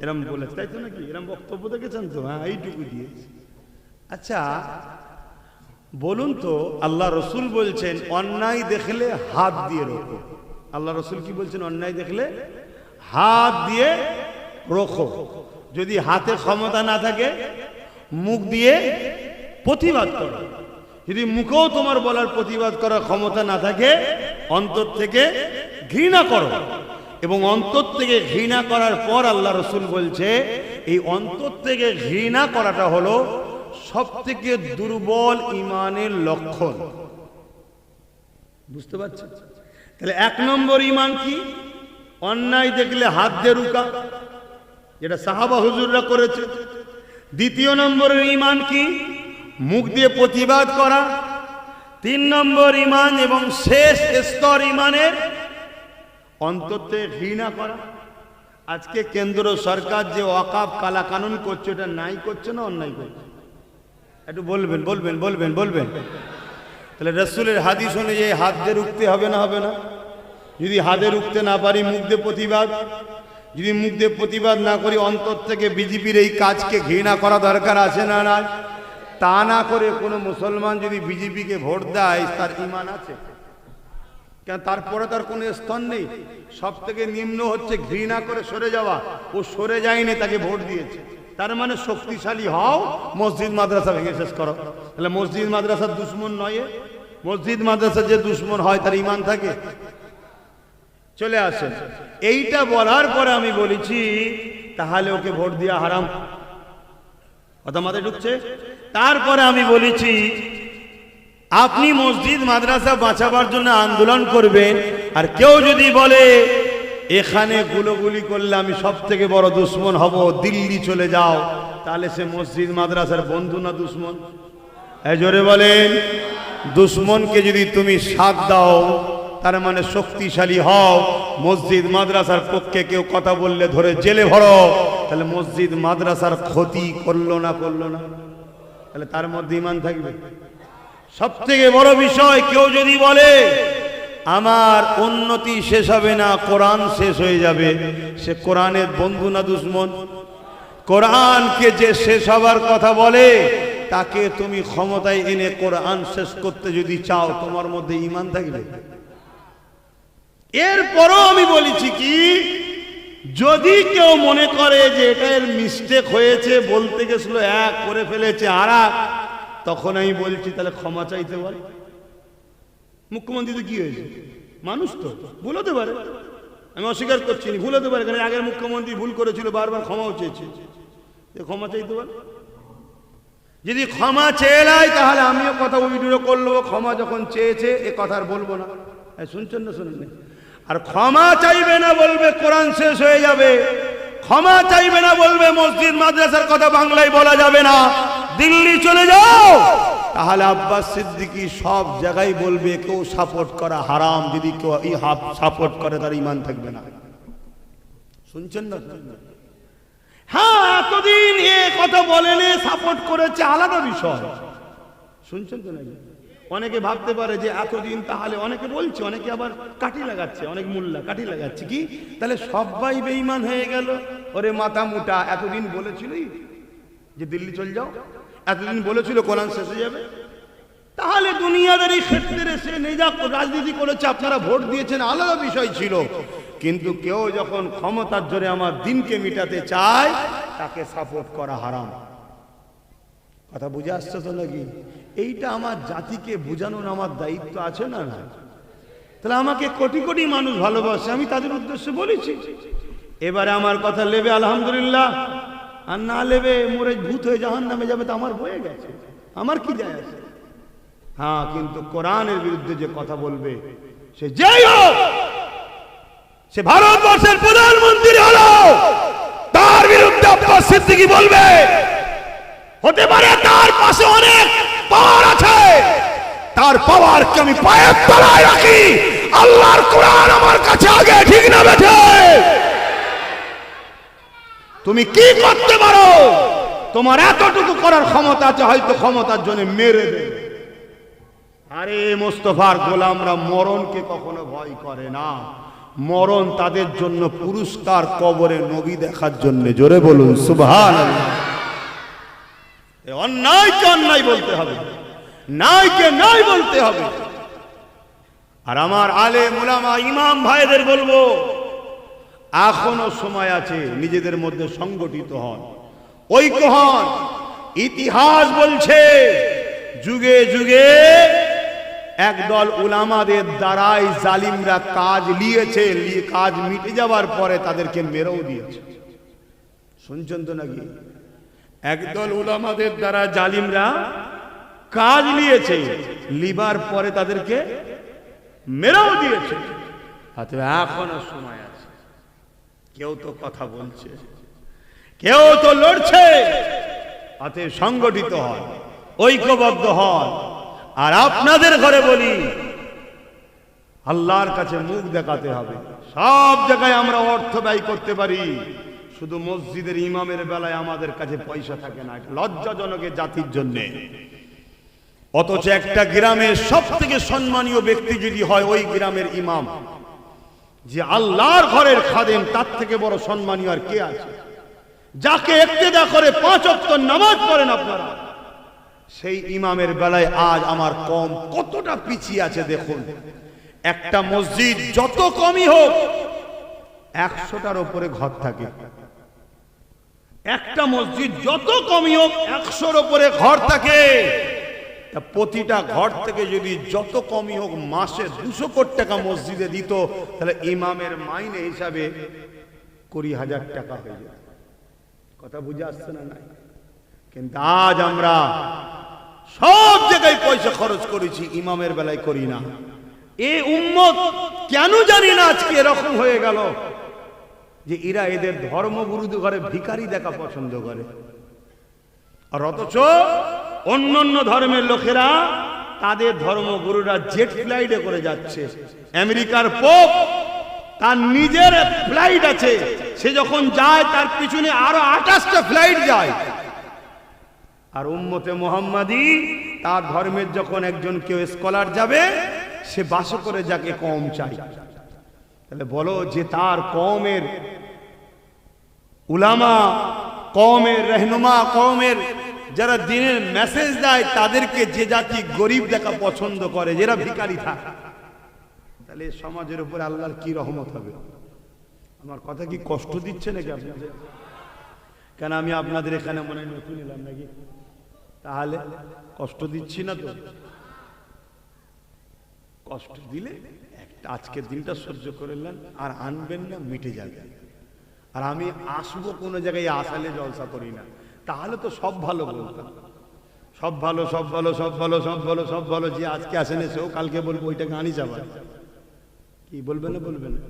এরম বলেছে, তাই তো নাকি? এরম বক্তব্য দেখেছেন তো? হ্যাঁ, এইটুকু দিয়েছে। আচ্ছা বলুন তো, আল্লাহ রসুল বলছেন অন্যায় দেখলে হাত দিয়ে রোখো। আল্লাহ রসুল কি বলছেন? অন্যায় দেখলে হাত দিয়ে রোখো। যদি হাতে ক্ষমতা না থাকে, মুখ দিয়ে প্রতিবাদ করো। যদি মুখেও তোমার বলার প্রতিবাদ করার ক্ষমতা না থাকে, অন্তর থেকে ঘৃণা করো। এবং অন্তর থেকে ঘৃণা করার পর আল্লাহ রসুল বলছে এই অন্তর থেকে ঘৃণা করাটা হলো সব থেকে দুর্বল ইমানের লক্ষণ। বুঝতে পারছেন? তাহলে এক নম্বর ইমান কি? অন্যায় দেখলে হাত দিয়ে রুকা, যেটা সাহাবা হুজুররা করেছে। দ্বিতীয় নম্বরের ইমান কি? মুখ দিয়ে প্রতিবাদ করা। তিন নম্বর ইমান এবং শেষ স্তর ইমানের অন্তর থেকে ঘৃণা করা। আজকে কেন্দ্র সরকার যে ওয়াকাফ কালা কানুন করছে, এটা নাই করছে না অন্যায় করছে? একটু বলবেন বলবেন বলবেন বলবেন। তাহলে রসুলের হাদিস অনুযায়ী হাত দিয়ে রুখতে হবে না? হবে না? যদি হাতে রুখতে না পারি, মুখ দিয়ে প্রতিবাদ। যদি মুখ দিয়ে প্রতিবাদ না করি, অন্তর থেকে বিজেপির এই কাজকে ঘৃণা করা দরকার আছে না? না, তা না করে কোনো মুসলমান যদি বিজেপিকে ভোট দেয়, তার ঈমান আছে? কেন, তারপরে তার কোনো স্তর নেই। সব থেকে নিম্ন হচ্ছে ঘৃণা করে সরে যাওয়া। ও সরে যায়নি, তাকে ভোট দিয়েছে। তার মানে শক্তিশালী হও, মসজিদ মাদ্রাসা ভেঙে শেষ করো। তাহলে মসজিদ মাদ্রাসার দুশ্মন নয়। মসজিদ মাদ্রাসার যে দুশ্মন হয় তার ঈমান থাকে? চলে আসেন। এইটা বলার পরে আমি বলেছি তাহলে ওকে ভোট দেওয়া হারাম। কথা মাথায় ঢুকছে? তারপরে আমি বলেছি আপনি মসজিদ মাদ্রাসা বাঁচাবার জন্য আন্দোলন করবেন, আর কেউ যদি বলে এখানে গুলোগুলি করলে আমি সব থেকে বড় দুশ্মন হব, দিল্লি চলে যাও, তাহলে সে মসজিদ মাদ্রাসার বন্ধু না দুশ্মন? জোরে বলেন। দুশ্মনকে যদি তুমি সাথ দাও, তার মানে শক্তিশালী হও। মসজিদ মাদ্রাসার পক্ষে কেউ কথা বললে ধরে জেলে ভরো, তাহলে মসজিদ মাদ্রাসার ক্ষতি করলো না? করলো না? তাহলে তার মধ্যে ঈমান থাকবে। সব থেকে বড় বিষয়, কেউ যদি বলে আমার উন্নতি শেষ হবে না, কোরআন শেষ হয়ে যাবে, সে কোরআনের বন্ধু না দুশ্মন? কোরআনকে যে শেষ হবার কথা বলে, তাকে তুমি ক্ষমতায় এনে কোরআন শেষ করতে যদি চাও, তোমার মধ্যে ঈমান থাকবে? এরপরও আমি বলেছি কি, যদি কেউ মনে করে যে এটা এর মিস্টেক হয়েছে, বলতে গেছিল এক করে ফেলেছে আর এক, তখন আমি বলছি তাহলে ক্ষমা চাইতে পারে। মুখ্যমন্ত্রী তো কি হয়েছে, মানুষ তো ভুল হতে পারে, আমি অস্বীকার করছি না, ভুল হতে পারে, কারণ আগের মুখ্যমন্ত্রী ভুল করেছিল, বারবার ক্ষমাও চেয়েছে, ক্ষমা চাইতে পারে। যদি ক্ষমা চেয়ে নেয় তাহলে আমিও কথা উইড্রো করলো, ক্ষমা যখন চেয়েছে এ কথা আর বলবো না। শুনছেন না, শুনেন? আর ক্ষমা চাইবে না বলবে কোরআন শেষ হয়ে যাবে, ক্ষমা চাইবে না বলবে মসজিদ মাদ্রাসার কথা বাংলায় বলা যাবে না, দিল্লি চলে যাও, তাহলে আব্বাস সিদ্দিকী সব জায়গায় বলবে কেউ সাপোর্ট করা হারাম, যদি কেউ সাপোর্ট করে তার ঈমান থাকবে না। শুনছেন না? হ্যাঁ, এতদিন এ কথা বলেনি, সাপোর্ট করেছে আলাদা বিষয়। শুনছেন তো নাকি? অনেকে ভাবতে পারে যে এতদিন, তাহলে অনেকে বলছে, অনেকে আবার কাঠি লাগাচ্ছে, অনেক মোল্লা কাঠি লাগাচ্ছে, কি তাহলে সবাই বেঈমান হয়ে গেল? ওরে মাথা মোটা, এতদিন বলেছিল যে দিল্লি চলে যাও, এতদিন বলেছিল কোরআন শেষ হয়ে যাবে, তাহলে দুনিয়াদারি ক্ষেত্রে এসে নিজা রাজনীতি করেছে, আপনারা ভোট দিয়েছেন, আলাদা বিষয় ছিল, কিন্তু কেউ যখন ক্ষমতার জোরে আমার দিনকে মিটাতে চায় তাকে সাপোর্ট করা হারাম। কথা বুঝে আসছে তো নাকি? এইটা আমার জাতিকে বোঝানোর আমার দায়িত্ব আছে না? না, তাহলে আমাকে কোটি কোটি মানুষ ভালোবাসে, আমি তাদের উদ্দেশ্যে বলেছি। এবারে আমার কথা লেবে আলহামদুলিল্লাহ, আর না লেবে মরে ভূত হয়ে জাহান্নামে যাবে, তো আমার বয়ে গেছে, আমার কি যায় আসে? হ্যাঁ, কিন্তু কোরআনের বিরুদ্ধে যে কথা বলবে, সে যেই হোক, সে ভারতবর্ষের প্রধানমন্ত্রী হলো, তার বিরুদ্ধে আব্বাস সিদ্দিকী বলবে, হতে পারে তার পাশে অনেক পাওয়ার আছে, তার পাওয়ারকে আমি পায়ের তলায় রাখি, আল্লাহর কোরআন আমার কাছে আগে, ঠিক না বেঠে? তুমি কি করতে পারো? তোমার এতটুকু করার ক্ষমতা আছে, হয়তো ক্ষমতার জন্য মেরে দেবে। আরে মুস্তাফার গোলামরা মরণকে কখনো ভয় করে না, মরণ তাদের জন্য পুরস্কার, কবরে নবী দেখার জন্য। জোরে বলুন সুবহানাল্লাহ। অন্যায়কে অন্যায় বলতে হবে, নাইকে নাই বলতে হবে। আর আমার আলেম উলামা ইমাম ভাইদের বলবো, এখনো সময় আছে, নিজেদের মধ্যে সংগঠিত হন, ঐক্য হন। ইতিহাস বলছে যুগে যুগে একদল উলামাদের দ্বারাই জালিমরা কাজ নিয়েছে, কাজ মিটে যাওয়ার পরে তাদেরকে মেরেও দিয়েছে। শুনছেন তো নাকি? একদল উলামাদের দ্বারা জালিমরা কাজ নিয়েছে, লিবার পরে তাদেরকে মেরেও দিয়েছে। এখনো সময় আছে, কেউ তো কথা বলছে, কেউ তো লড়ছে, হাতে সংগঠিত হয়, ঐক্যবদ্ধ হয়। আর আপনাদের ঘরে বলি, আল্লাহর কাছে মুখ দেখাতে হবে। সব জায়গায় আমরা অর্থ ব্যয় করতে পারি, শুধু মসজিদের ইমামের বেলায় আমাদের কাছে পয়সা থাকে না, লজ্জাজনক জাতির জন্য। অথচ একটা গ্রামের সব থেকে সম্মানীয় ব্যক্তি যদি হয় ওই গ্রামের ইমাম, যে আল্লাহর ঘরের খাদেম, তার থেকে বড় সম্মানীয় আর কে আছে? যাকে ইক্তেদা করে 5 ওয়াক্ত নামাজ পড়েন আপনারা, সেই ইমামের বেলায় আজ আমার কম কতটা পিছিয়ে আছে দেখুন। একটা মসজিদ যত কমই হোক 100টার উপরে ঘর থাকে, একটা মসজিদ যত কমই হোক 100-র উপরে ঘর থাকে। তা প্রতিটা ঘর থেকে যদি যত কমই হোক মাসে 200 কোটি টাকা মসজিদে দিত, তাহলে ইমামের মাইনে হিসাবে 20,000 টাকা হয়ে যেত। কথা বুঝে আসছে না? নাই। কিন্তু আজ আমরা সব জায়গায় পয়সা খরচ করেছি, ইমামের বেলায় করি না। এই উম্মত কেন জানি না আজকে এরকম হয়ে গেল যে এরা এদের ধর্মগুরুদের ঘরে ভিখারি দেখা পছন্দ করে। আর অথচ অন্যান্য ধর্মের লোকেরা, তাদের ধর্মগুরুরা জেট ফ্লাইটে করে যাচ্ছে। আমেরিকার পোপ তার নিজের ফ্লাইট আছে, সে যখন যায় তার পিছনে আরো 28টা ফ্লাইট যায়। আর উম্মতে মুহাম্মাদি, তার ধর্মের যখন একজন কেউ স্কলার যাবে, সে বাসে করে যাকে কম চাই। তাহলে বলো যে তার কওমের উলামা, কওমের রহনুমা, কওমের যারা দিনের মেসেজ দেয়, তাদেরকে যে জাতি গরিব দেখা পছন্দ করে, যারা ভিখারি থাকে, তাহলে সমাজের উপর আল্লাহর কি রহমত হবে? আমার কথা কি কষ্ট দিচ্ছে নাকি আপনাদের? কেন আমি আপনাদের এখানে মনে হয় নতুন এলাম নাকি? তাহলে কষ্ট দিচ্ছি না তো? কষ্ট দিলে একটা আজকের দিনটা সহ্য করে নেন, আর আনবেন না, মিটে যাবে। আর আমি আসবো কোনো জায়গায় আসালে জলসা করি না, তাহলে তো সব ভালো বলতাম, সব ভালো, সব ভালো, সব ভালো, সব ভালো, সব ভালো। যে আজকে আসেন সেও কালকে বলবো ওইটা গানই যাবে। কি বলবে না বলবে না?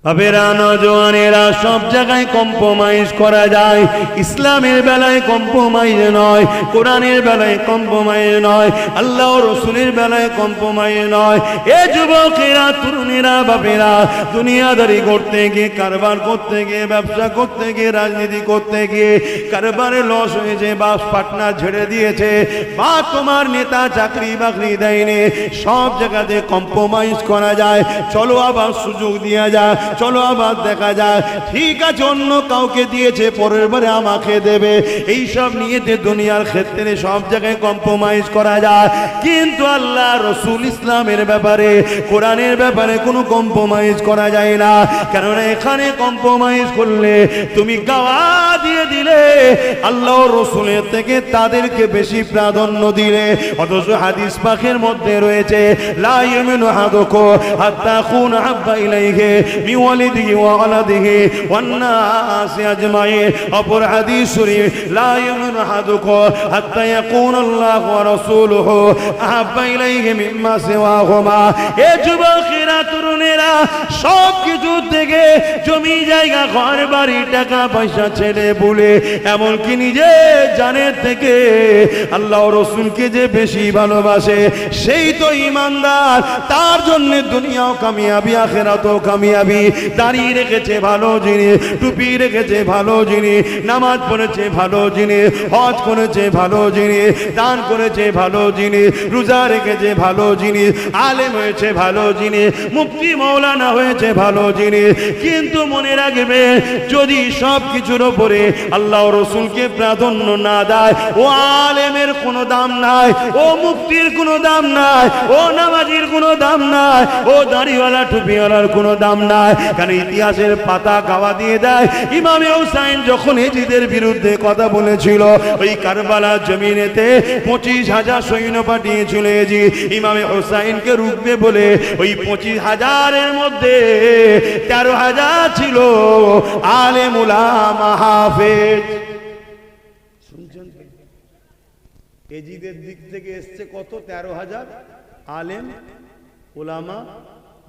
বাবেরা, নওজওয়ানেরা, সব জায়গায় কম্প্রোমাইজ করা যায়। ইসলামের বেলায় কম্প্রোমাইজ নয়, কোরআনের বেলায় কম্প্রোমাইজ নয়, আল্লাহ ও রসুলের বেলায় কম্প্রোমাইজ নয়। এ যুবকেরা, তরুণেরা, বাবেরা, দুনিয়াদারি করতে গিয়ে, কারবার করতে গিয়ে, ব্যবসা করতে গিয়ে, রাজনীতি করতে গিয়ে কারবারে লস হয়েছে, বা পার্টনার ছেড়ে দিয়েছে, বা তোমার নেতা চাকরি বাকরি দেয়নি, সব জায়গাতে কম্প্রোমাইজ করা যায়। চলো আবার সুযোগ দেওয়া যায়, চলো আবার দেখা যায়, ঠিক আছে অন্য কাউকে দিয়েছে, পরের বারে আমাকে দেবে, এইসব নিয়েতে দুনিয়ার ক্ষেত্রে সব জায়গায় কম্প্রোমাইজ করা যায়। কিন্তু আল্লাহ রসুল ইসলামের ব্যাপারে, কোরআনের ব্যাপারে কোনো কম্প্রোমাইজ করা যায় না। কেননা এখানে কম্প্রোমাইজ করলে তুমি গাওয়া দিয়ে দিলে আল্লাহ রসুলের থেকে তাদেরকে বেশি প্রাধান্য দিলে। অথচ হাদিস পাকের মধ্যে রয়েছে, লা ইউমিনু আহাদুকুম হাত্তা আকুনা আহাব্বা ইলাইহি মিন ওয়ালিদিহি ওয়া ওয়ালাদিহি ওয়ান নাসি আজমাইন। অপর হাদিস শরীফ, লা ইউমিনু আহাদুকুম হাত্তা ইয়াকুনা আল্লাহু ওয়া রাসূলুহু আহাব্বা ইলাইহি মিম্মা সিওয়াহুমা। এ যুবকেরা, তরুণেরা, সব কিছু থেকে জমি জায়গা, ঘর বাড়ি, টাকা পয়সা ছেড়ে বলে, এমনকি নিজে জানের থেকে আল্লাহ রসুলকে যে বেশি ভালোবাসে সেই তো ইমানদার। তার জন্য দুনিয়াও কামিয়াবি, আখিরাতও কামিয়াবি। দাঁড়িয়ে রেখেছে ভালো জিনিস, টুপি রেখেছে ভালো জিনিস, নামাজ পড়েছে ভালো জিনিস, হজ করেছে ভালো জিনিস, দান করেছে ভালো জিনিস, রোজা রেখেছে ভালো জিনিস, আলেম হয়েছে ভালো জিনিস, মুফতি মৌলানা হয়েছে ভালো জিনিস। কিন্তু মনে রাখবে, যদি সব কিছুর ওপরে আল্লাহ রসুলকে প্রাধান্য না দেয়, ও আলেমের কোনো দাম নাই, ও মুফতির কোনো দাম নাই, ও নামাজির কোনো দাম নাই, ও দাড়িওয়ালা টুপিওয়ালার কোনো দাম নাই। কারণ ইতিহাসের পাতা গাওয়া দিয়ে দেয়, ইমামে হুসাইন যখন এজিদের বিরুদ্ধে কথা বলেছিল, ওই কারবালার জমিনেতে 25,000 সৈন্য পাঠিয়েছিল এজিদ ইমামে হুসাইনকে রুখবে বলে। ওই 25,000-এর মধ্যে 13,000 ছিল আলেম উলামা হাফেজ। শুনছেন? এজিদের দিক থেকে এসছে কত? 13,000 আলেম উলামা,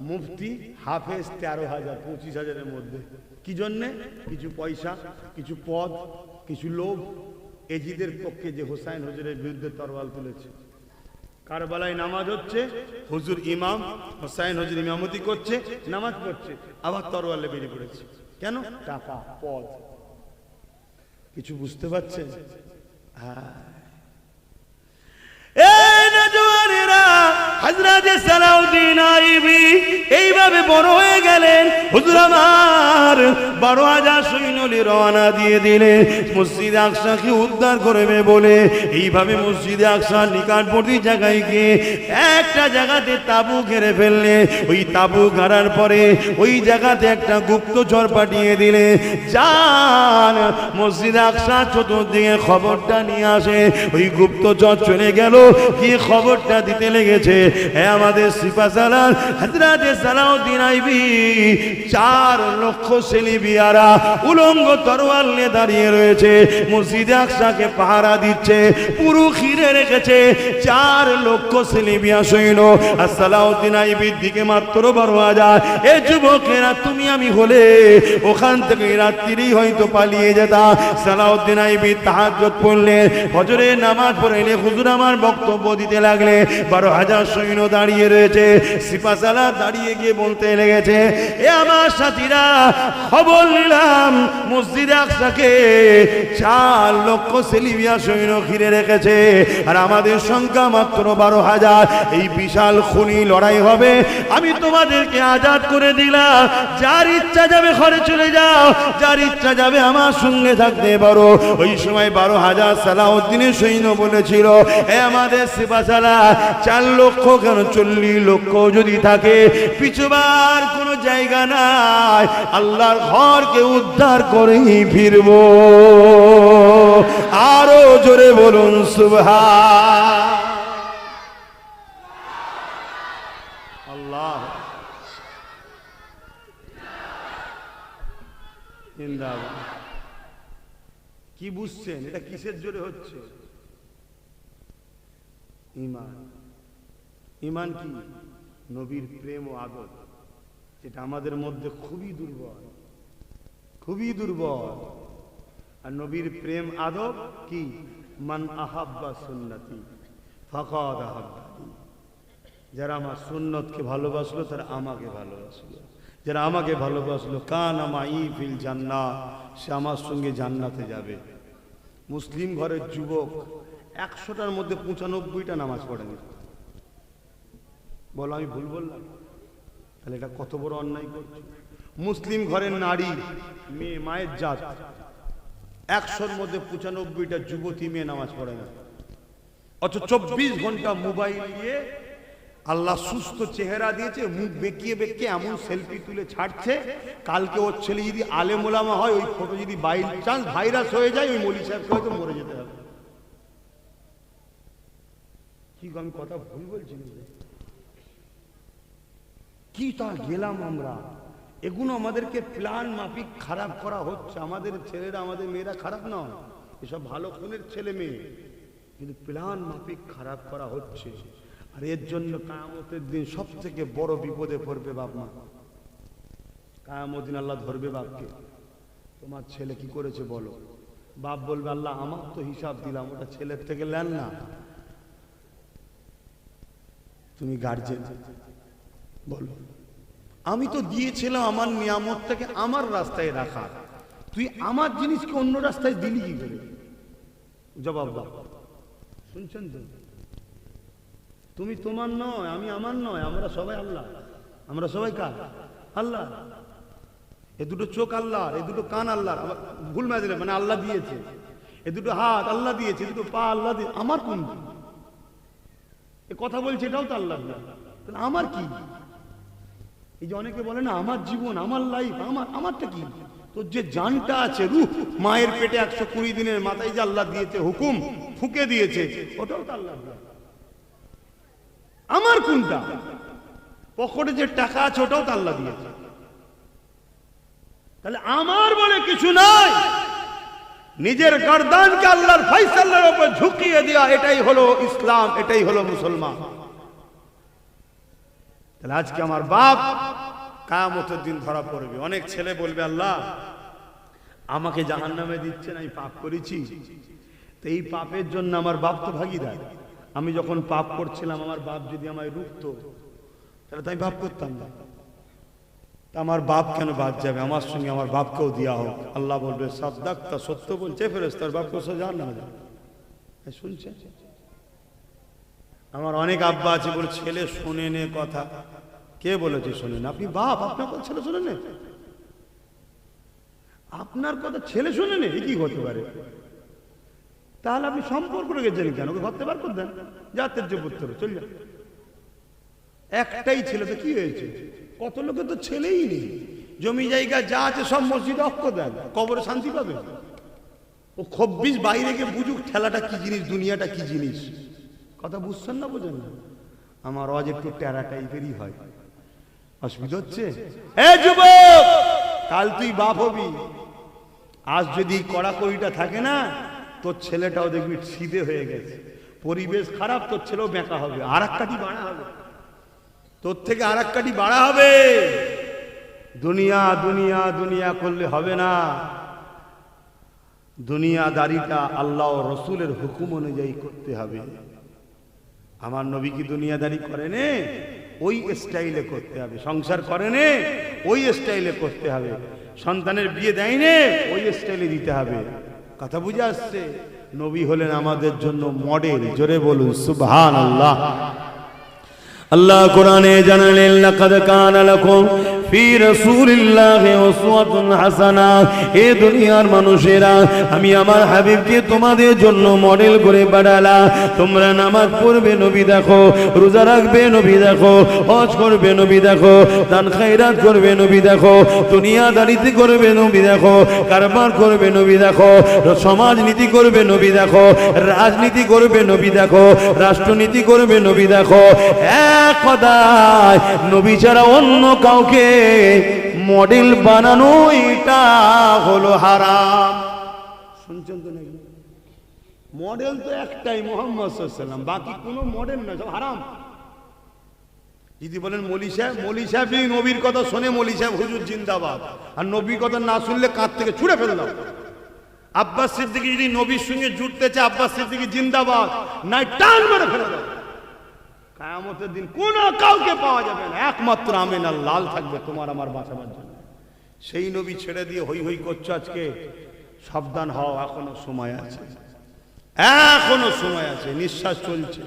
মুফতি, হাফেজ 13,000, 25,000-এর মধ্যে। কি জন্যে? কিছু পয়সা, কিছু পদ, কিছু লোভ। এজিদের পক্ষে যে হোসাইন হুজুরের বিরুদ্ধে তরবাল তুলেছে। কারবালায় নামাজ হচ্ছে, হুজুর ইমাম, হোসাইন হুজুর ইমামতি করছে, নামাজ পড়ছে, আবার তরবালে বেরিয়ে পড়েছে। কেন? টাকা, পদ। কিছু বুঝতে পারছেন? হ্যাঁ। হযরত সালাউদ্দিন আইয়ুবী এইভাবে বড় হয়ে গেলেন। হুজুর আমার 12,000 সৈন্য নিয়ে রওনা দিয়ে দিলেন মসজিদে আকসাকে উদ্ধার করবে বলে। এইভাবে মসজিদে আকসার নিকটবর্তী জায়গায় গিয়ে একটা জায়গাতে তাবু ঘেরে ফেললে। ওই তাবু গাড়ার পরে ওই জায়গাতে একটা গুপ্তচর পাঠিয়ে দিলে, যান মসজিদে আকসা চতুর্দিকে খবরটা নিয়ে আসে। ওই গুপ্তচর চলে গেল, গিয়ে খবরটা দিতে লেগেছে, হ্যাঁ আমাদের সিপাহসালার হযরত সালাউদ্দিন আইয়ুবী 4 লক্ষ সেলিবিয়ারা উলঙ্গ তরোয়াল নিয়ে দাঁড়িয়ে রয়েছে, মসজিদে আকসাকে পাহারা দিচ্ছে, পুরো ঘিরে রেখেছে 4 লক্ষ সেলিবিয়া সৈন্য। আর সালাউদ্দিন আইয়ুবীর দিকে মাত্র 12,000। এ যুবকেরা, তুমি আমি হলে ওখান থেকে রাত্রিরেই হয়তো পালিয়ে যেতাম। সালাউদ্দিন আইয়ুবী তাহাজ্জুদ পড়লেন, ফজরের নামাজ পড়ে এলে হুজুর আমার বক্তব্য দিতে লাগলে। 12,000 সৈন্য দাঁড়িয়ে রয়েছে, সিপাহসালার দাঁড়িয়ে গিয়ে বলতে লেগেছে, এ আমার সাথীরা, খবর নিলাম মসজিদে আকসাকে 4 লক্ষ সেলিবিয়া সৈন্য ঘিরে রেখেছে, আর আমাদের সংখ্যা মাত্র 12,000। এই বিশাল খুনি লড়াই হবে, আমি তোমাদেরকে আজাদ করে দিলাম, যার ইচ্ছা যাবে ঘরে চলে যাও, যার ইচ্ছা যাবে আমার সঙ্গে থাকতে পারো। ওই সময় 12,000 সালাউদ্দিনের সৈন্য বলেছিল, এ আমাদের সিপাহসালা 4 লক্ষ কেন 40 লক্ষ যদি থাকে, পিছুবার কোনো জায়গা নাই, আল্লাহর ঘরকে উদ্ধার করেই ফিরবো। আরো জোরে বলুন সুবহান আল্লাহ। জিন্দাবাদ। কি বুঝছেন এটা কিসের জোরে হচ্ছে? ঈমান। ঈমান কি? নবীর প্রেম ও আদব, যেটা আমাদের মধ্যে খুবই দুর্বল, খুবই দুর্বল। আর নবীর প্রেম আদব কি? মান আহাব্বা সুন্নতি ফাকাদ আহাব্বানি, যারা আমার সুন্নতকে ভালোবাসলো তারা আমাকে ভালোবাসলো, যারা আমাকে ভালোবাসলো কানা মাই ফিল জান্নাহ, সে আমার সঙ্গে জান্নাতে যাবে। মুসলিম ঘরের যুবক 100টার মধ্যে 95টা নামাজ পড়েনি। বলো আমি ভুল বললাম? তাহলে এটা কত বড় অন্যায় করছে। মুসলিম ঘরের নারী মেয়ে, মায়ের জাত, 100-র মধ্যে 95টা যুবতী মেয়ে নামাজ পড়ে না, অথচ 24 ঘন্টা মোবাইল নিয়ে আল্লাহ সুস্থ চেহারা দিয়েছে, মুখ বেঁকিয়ে বেঁকিয়ে এমন সেলফি তুলে ছাড়ছে, কালকে ওর ছেলে যদি আলেম ওলামা হয়, ওই ফটো যদি বাই চান্স ভাইরাস হয়ে যায়, ওই মৌলভী সাহেবকে হয়তো মরে যেতে হবে। কি আমি কথা ভুল বলছি? কি তা গেলাম আমরা, এগুলো আমাদেরকে প্ল্যান মাফিক খারাপ করা হচ্ছে। আমাদের ছেলেরা আমাদের মেয়েরা খারাপ নয়, এসব ভালো খুনের ছেলে মেয়ে, কিন্তু প্ল্যান মাফিক খারাপ করা হচ্ছে। আর এর জন্য কিয়ামতের দিন সব থেকে বড় বিপদে পড়বে বাপ মা। কিয়ামতের দিন আল্লাহ ধরবে বাপকে, তোমার ছেলে কি করেছে বলো। বাপ বলবে আল্লাহ আমার তো হিসাব দিলাম, ওটা ছেলের থেকে নেন না, তুমি গার্জেন বলো, আমি তো দিয়েছিলাম আমার নিয়ামতটাকে আমার রাস্তায় রাখা, তুই আমার জিনিসকে অন্য রাস্তায় দিলি কি করে? জবাব দাও। শুনছেন তো? তুমি তোমার নয়, আমি আমার নয়, আমরা সবাই আল্লাহ। আমরা সবাই কার? আল্লাহ। এ দুটো চোখ আল্লাহর, এ দুটো কান আল্লাহর, ভুল না দিলে মানে আল্লাহ দিয়েছে। এ দুটো হাত আল্লাহ দিয়েছে, এ দুটো পা আল্লাহ দিয়ে, আমার কোন? এ কথা বলছে এটাও তো আল্লাহ, তাহলে আমার কি? এই যে অনেকে বলে না আমার জীবন, আমার লাইফ, আমারটা কি? তোর যে জানটা আছে, রূহ, মায়ের পেটে 120 দিনের মাথায় যে আল্লাহ দিয়েছে, হুকুম ফুঁকে দিয়েছে, ওটাও তো আল্লাহ। আমার কোনটা? পকেটে যে টাকা আছে ওটাও তো আল্লাহ দিয়েছে। তাহলে আমার বলে কিছু নাই, নিজের গর্দানকে আল্লাহর ফয়সালার উপর ঝুঁকিয়ে দেওয়া, এটাই হলো ইসলাম, এটাই হলো মুসলমান। তাহলে আজকে আমার বাপ কিয়ামতের দিন ধরা পড়বে। অনেক ছেলে বলবে আল্লাহ আমাকে জাহান্নামে দিচ্ছেন, আমি পাপ করেছি, তো এই পাপের জন্য আমার বাপ তো ভাগীদার। আমি যখন পাপ করছিলাম আমার বাপ যদি আমায় রুখতো তাহলে তো আমি পাপ করতাম না, তা আমার বাপ কেন বাদ যাবে? আমার সঙ্গে আমার বাপকেও দেওয়া হোক। আল্লাহ বলবে সাদ্দাক্তা, সত্য বলছে ফেরেশতার বাপকে জাহান্নামে যাবে। শুনছে? আমার অনেক আব্বা আছে বলে ছেলে শোনে নে কথা। কে বলেছে শোনেন? আপনি বাপ, আপনার কথা ছেলে শোনে নে? আপনার কথা ছেলে শোনে নে? কি হতে পারে? তাহলে আপনি সম্পর্ক রেখেছেন কেন? ওকে ঘরতে বার করে দেন, জাতের যে পুত্র চল যা। একটাই ছেলে তো কি হয়েছে? কত লোকের তো ছেলেই নেই, জমি জায়গা যা আছে সব মসজিদে অক্ষ দেন, কবরে শান্তি পাবে। ও 26 বাইরে গিয়ে বুঝুক ঠেলাটা কি জিনিস, দুনিয়াটা কি জিনিস। কথা বুঝছেন না? বোঝেন না? আমার আজ একটু টেরা টাইপেরই হয়, অসুবিধা হচ্ছে। এ যুবক, কাল তুই বাপ হবি, আজ যদি কড়াকড়িটা থাকে না, তোর ছেলেটাও দেখবি সিধে হয়ে গেছে। পরিবেশ খারাপ, তোর ছেলেও বেঁকা হবে, আর এক কাঠি বাড়া হবে, তোর থেকে আর এক কাঠি বাড়া হবে। দুনিয়া দুনিয়া দুনিয়া করলে হবে না, দুনিয়াদারিটা আল্লাহ ও রসুলের হুকুম অনুযায়ী করতে হবে। আমার নবী কি দুনিয়াদারি করেনি? ওই স্টাইলে করতে হবে। সংসার করে নে, ওই স্টাইলে করতে হবে। সন্তানের বিয়ে দেয় নে, ওই স্টাইলে দিতে হবে। কথা বুঝে আসছে? নবী হলেন আমাদের জন্য মডেল। জোরে বলুন সুবহানাল্লাহ। আল্লাহ কোরআনে জানালেন, লাকাদ কানা লাকুম ফি রাসূলিল্লাহি উসওয়াতুন হাসানা। এ দুনিয়ার মানুষেরা, আমি আমার হাবিবকে তোমাদের জন্য মডেল করে পাঠালাম। তোমরা নামাজ পড়বে, নবী দেখো। রোজা রাখবে, নবী দেখো। হজ করবে, নবী দেখো। দান খায়রাত করবে, নবী দেখো। দুনিয়াদারিতে করবে, নবী দেখো। কারবার করবে, নবী দেখো। সমাজনীতি করবে, নবী দেখো। রাজনীতি করবে, নবী দেখো। রাষ্ট্রনীতি করবে, নবী দেখো। এক কথায় নবী ছাড়া অন্য কাউকে মডেল বানানো এটা হলো হারাম। শুনছেন তো নাকি? মডেল তো একটাই, মুহাম্মদ সাল্লাল্লাহু আলাইহি ওয়াসাল্লাম। বাকি কোনো মডেল না, সব হারাম। যদি বলেন মৌলী সাহেব নবীর কথা শোনে, মৌলী সাহেব হুজুর জিন্দাবাদ। আর নবীর কথা না শুনলে কাঁধ থেকে ছুঁড়ে ফেললাম। আব্বাস সিদ্দিকী যদি নবীর সঙ্গে জুড়তে চায়, আব্বাস সিদ্দিকী জিন্দাবাদ, নাই টান মেরে ফেলে দাও। কিয়ামতের দিন কোন কাউকে পাওয়া যাবে না, একমাত্র আমিনার লাল থাকবে তোমার আমার বাঁচাবার জন্য। সেই নবী ছেড়ে দিয়ে হই হই করছো আজকে। সাবধান হও, এখনো সময় আছে, এখনো সময় আছে, নিঃশ্বাস চলছে।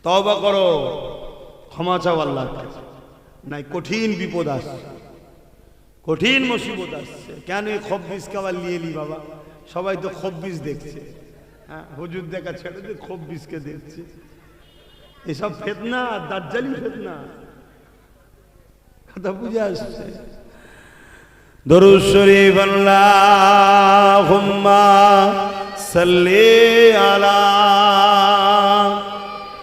তওবা করো, ক্ষমা চাও আল্লাহর কাছে। নাই কঠিন বিপদ আসছে, কঠিন মুসিবত আসছে। কেন এই খব্বিসকে আবার নিয়ে এলি বাবা? সবাই তো খব্বিস দেখছে। হ্যাঁ, হুজুর দেখা ছেড়ে দিয়ে খব্বিসকে দেখছে। এসব ফিতনা, দাজ্জালি ফিতনা। কথা বুঝে আসছে? দরুদ শরীফ, আল্লাহুম্মা সাল্লি আলা